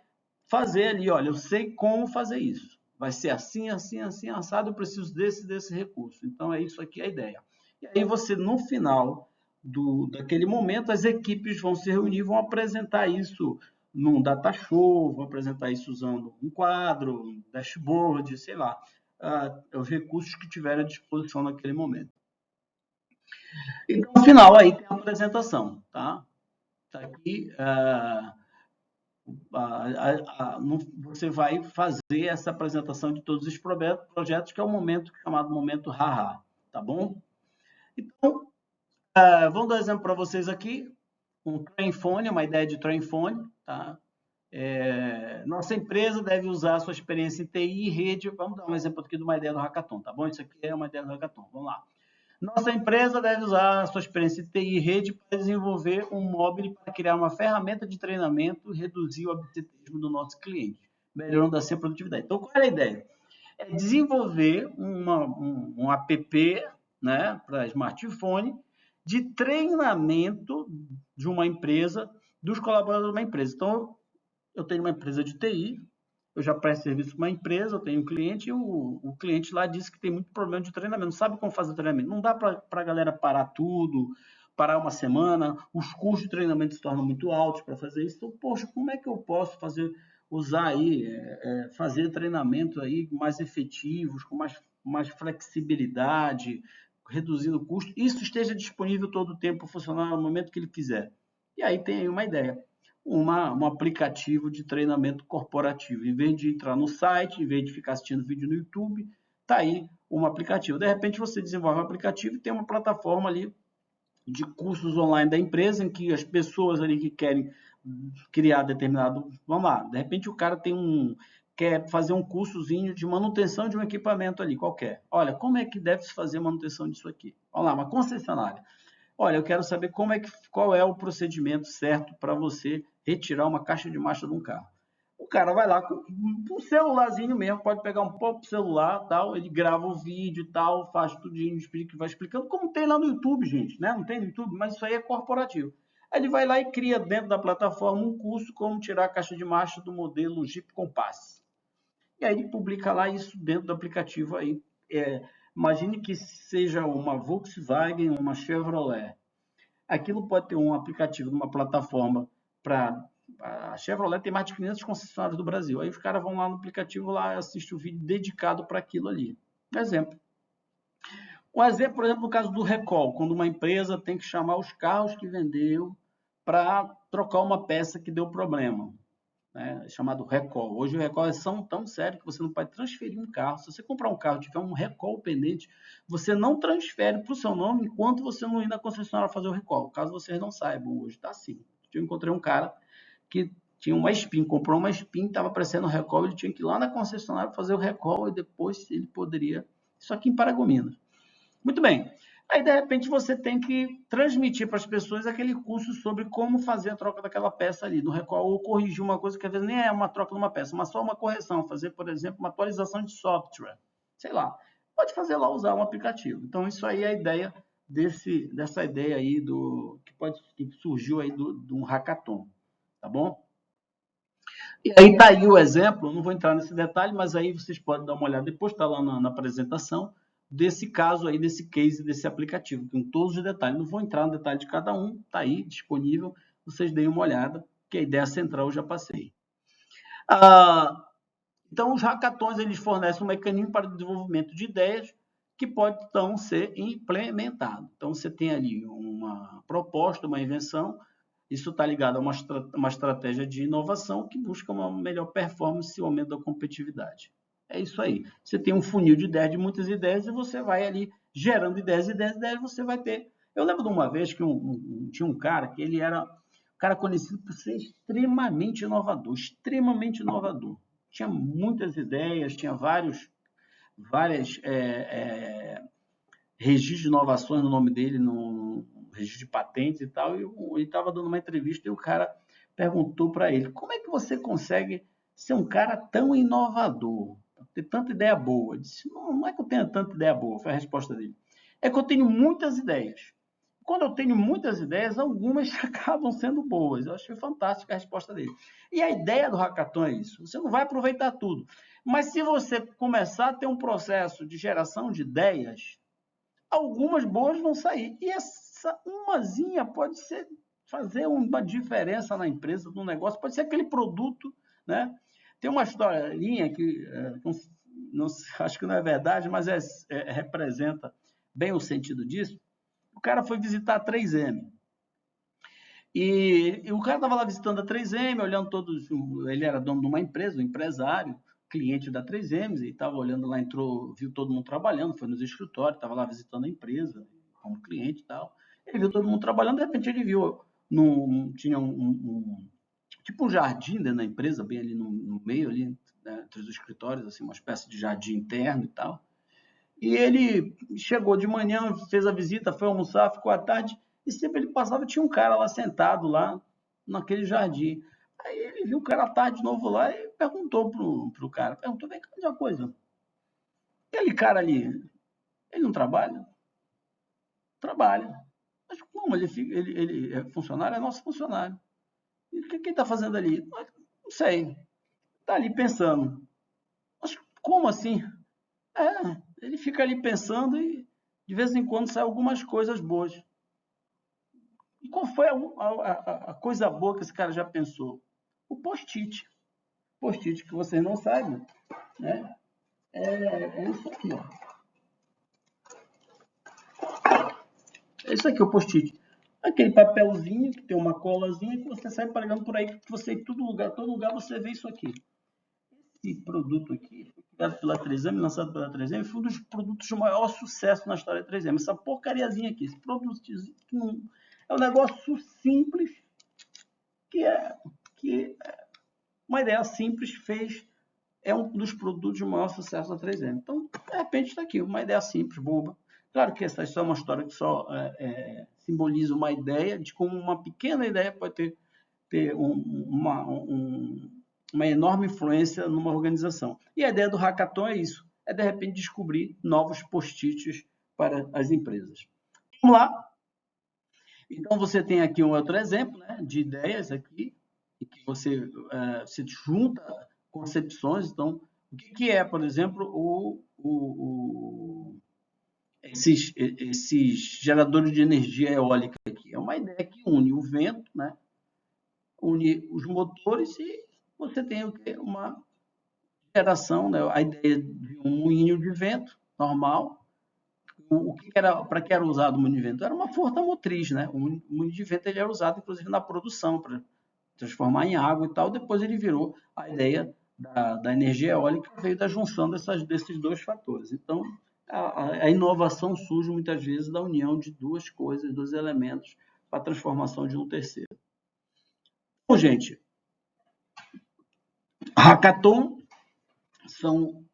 Speaker 1: fazer ali, olha, eu sei como fazer isso. Vai ser assim, assim, assim, assado, eu preciso desse recurso. Então, é isso aqui a ideia. E aí você, no final daquele momento, as equipes vão se reunir, vão apresentar isso num data show, vão apresentar isso usando um quadro, um dashboard, sei lá, os recursos que tiverem à disposição naquele momento. Então, no final, aí tem a apresentação, tá? Tá aqui, você vai fazer essa apresentação de todos os projetos, que é o momento chamado momento haha, tá bom? Então, vamos dar um exemplo para vocês aqui, um trainphone, uma ideia de trainphone, tá? Nossa empresa deve usar a sua experiência em TI e rede. Vamos dar um exemplo aqui de uma ideia do Hackathon, tá bom? Isso aqui é uma ideia do Hackathon, vamos lá. Nossa empresa deve usar a sua experiência em TI e rede para desenvolver um móvel para criar uma ferramenta de treinamento e reduzir o absenteísmo do nosso cliente, melhorando assim a produtividade. Então, qual é a ideia? É desenvolver um app, né, para smartphone de treinamento de uma empresa, dos colaboradores de uma empresa. Então, eu tenho uma empresa de TI, eu já presto serviço para uma empresa, eu tenho um cliente e o cliente lá disse que tem muito problema de treinamento, não sabe como fazer treinamento. Não dá para a galera parar tudo, parar uma semana, os custos de treinamento se tornam muito altos para fazer isso. Então, poxa, como é que eu posso usar aí, fazer treinamento aí mais efetivos, com mais flexibilidade, reduzindo o custo, isso esteja disponível todo o tempo para funcionar no momento que ele quiser. E aí tem aí uma ideia. Um aplicativo de treinamento corporativo. Em vez de entrar no site, em vez de ficar assistindo vídeo no YouTube, está aí um aplicativo. De repente, você desenvolve um aplicativo e tem uma plataforma ali de cursos online da empresa, em que as pessoas ali que querem criar determinado... Vamos lá, de repente o cara quer fazer um cursozinho de manutenção de um equipamento ali, qualquer. Olha, como é que deve se fazer a manutenção disso aqui? Vamos lá, uma concessionária. Olha, eu quero saber qual é o procedimento certo para você retirar uma caixa de marcha de um carro. O cara vai lá com um celularzinho mesmo, pode pegar um próprio celular, tal, ele grava o vídeo e tal, faz tudinho, vai explicando, como tem lá no YouTube, gente, né? Não tem no YouTube, mas isso aí é corporativo. Aí ele vai lá e cria dentro da plataforma um curso como tirar a caixa de marcha do modelo Jeep Compass. E aí ele publica lá isso dentro do aplicativo aí. Imagine que seja uma Volkswagen, uma Chevrolet. Aquilo pode ter um aplicativo, uma plataforma para... A Chevrolet tem mais de 500 concessionários do Brasil. Aí os caras vão lá no aplicativo lá e assistem o vídeo dedicado para aquilo ali. Exemplo. Um exemplo, por exemplo, no caso do recall, quando uma empresa tem que chamar os carros que vendeu para trocar uma peça que deu problema, né? Chamado recall. Hoje o recall é tão sério que você não pode transferir um carro. Se você comprar um carro e tiver um recall pendente, você não transfere para o seu nome enquanto você não ir na concessionária fazer o recall. Caso vocês não saibam, hoje está assim. Eu encontrei um cara que tinha uma Spin, comprou uma Spin, estava aparecendo o recall, ele tinha que ir lá na concessionária fazer o recall e depois ele poderia... Isso aqui em Paragominas. Muito bem. Aí, de repente, você tem que transmitir para as pessoas aquele curso sobre como fazer a troca daquela peça ali, no recall, ou corrigir uma coisa que às vezes nem é uma troca de uma peça, mas só uma correção, fazer, por exemplo, uma atualização de software. Sei lá. Pode fazer lá, usar um aplicativo. Então, isso aí é a ideia dessa ideia aí que surgiu aí de um hackathon. Tá bom? E aí tá aí o exemplo, não vou entrar nesse detalhe, mas aí vocês podem dar uma olhada depois, está lá na apresentação, desse caso aí, desse case, desse aplicativo, com todos os detalhes. Não vou entrar no detalhe de cada um, está aí disponível, vocês deem uma olhada, que a ideia central eu já passei. Então, os hackathons eles fornecem um mecanismo para o desenvolvimento de ideias que pode então ser implementado. Então, você tem ali uma proposta, uma invenção, isso está ligado a uma estratégia de inovação que busca uma melhor performance e aumento da competitividade. É isso aí. Você tem um funil de ideias, de muitas ideias, e você vai ali gerando ideias, você vai ter... Eu lembro de uma vez que tinha um cara que ele era um cara conhecido por ser extremamente inovador, Tinha muitas ideias, tinha várias registros de inovações no nome dele, no registro de patentes e tal, e ele estava dando uma entrevista e o cara perguntou para ele, como é que você consegue ser um cara tão inovador, ter tanta ideia boa? Ele disse, não é que eu tenha tanta ideia boa, foi a resposta dele. É que eu tenho muitas ideias. Quando eu tenho muitas ideias, algumas acabam sendo boas. Eu achei fantástica a resposta dele. E a ideia do hackathon é isso. Você não vai aproveitar tudo. Mas se você começar a ter um processo de geração de ideias, algumas boas vão sair. E essa umazinha pode fazer uma diferença na empresa, no negócio, pode ser aquele produto, né? Tem uma historinha que não, acho que não é verdade, mas representa bem o sentido disso. O cara foi visitar a 3M. E o cara estava lá visitando a 3M, olhando todos. Ele era dono de uma empresa, um empresário, cliente da 3M, e estava olhando lá, entrou, viu todo mundo trabalhando, foi nos escritórios, estava lá visitando a empresa, como cliente e tal. Ele viu todo mundo trabalhando, de repente ele viu, tinha tipo um jardim dentro da empresa, bem ali no meio, ali, né, entre os escritórios, assim, uma espécie de jardim interno e tal. E ele chegou de manhã, fez a visita, foi almoçar, ficou à tarde, e sempre ele passava, tinha um cara lá sentado lá naquele jardim. Aí ele viu o cara à tarde de novo lá e perguntou pro cara, perguntou, vem cá, uma coisa, aquele cara ali, ele não trabalha? Trabalha. Mas como ele é funcionário? É nosso funcionário. E o que ele está fazendo ali? Não sei. Está ali pensando. Mas como assim? Ele fica ali pensando e de vez em quando saem algumas coisas boas. E qual foi a coisa boa que esse cara já pensou? O post-it. Post-it que vocês não sabem, né? É isso aqui, ó. É isso aqui, o post-it. Aquele papelzinho que tem uma colazinha que você sai pregando por aí, que você em todo lugar você vê isso aqui. Esse produto aqui, criado pela 3M, lançado pela 3M, foi um dos produtos de maior sucesso na história da 3M. Essa porcariazinha aqui, esse produto que não, é um negócio simples, que uma ideia simples é um dos produtos de maior sucesso da 3M. Então, de repente, está aqui, uma ideia simples, boba. Claro que essa é uma história que só simboliza uma ideia de como uma pequena ideia pode ter uma enorme influência numa organização. E a ideia do hackathon é isso, é de repente descobrir novos post-its para as empresas. Vamos lá? Então você tem aqui um outro exemplo, né, de ideias aqui, em que você se junta concepções. Então, o que é, por exemplo, esses geradores de energia eólica aqui? É uma ideia que une o vento, né, une os motores e você tem uma geração, né, a ideia de um moinho de vento normal. Para que era usado o moinho de vento? Era uma força motriz, né? O moinho de vento ele era usado, inclusive, na produção, para transformar em água e tal. Depois ele virou a ideia da energia eólica, que veio da junção desses dois fatores. Então, a inovação surge muitas vezes da união de duas coisas, dois elementos, para a transformação de um terceiro. Bom, gente, hackathon são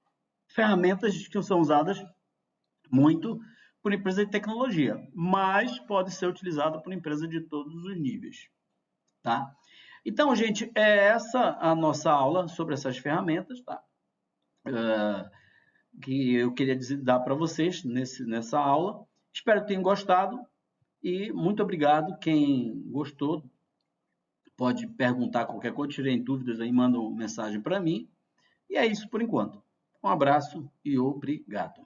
Speaker 1: ferramentas que são usadas muito por empresa de tecnologia, mas pode ser utilizada por empresa de todos os níveis, tá? Então, gente, é essa a nossa aula sobre essas ferramentas, tá? Que eu queria dar para vocês nessa aula. Espero que tenham gostado e muito obrigado. Quem gostou pode perguntar qualquer coisa, tirem dúvidas aí, mandam mensagem para mim. E é isso por enquanto. Um abraço e obrigado.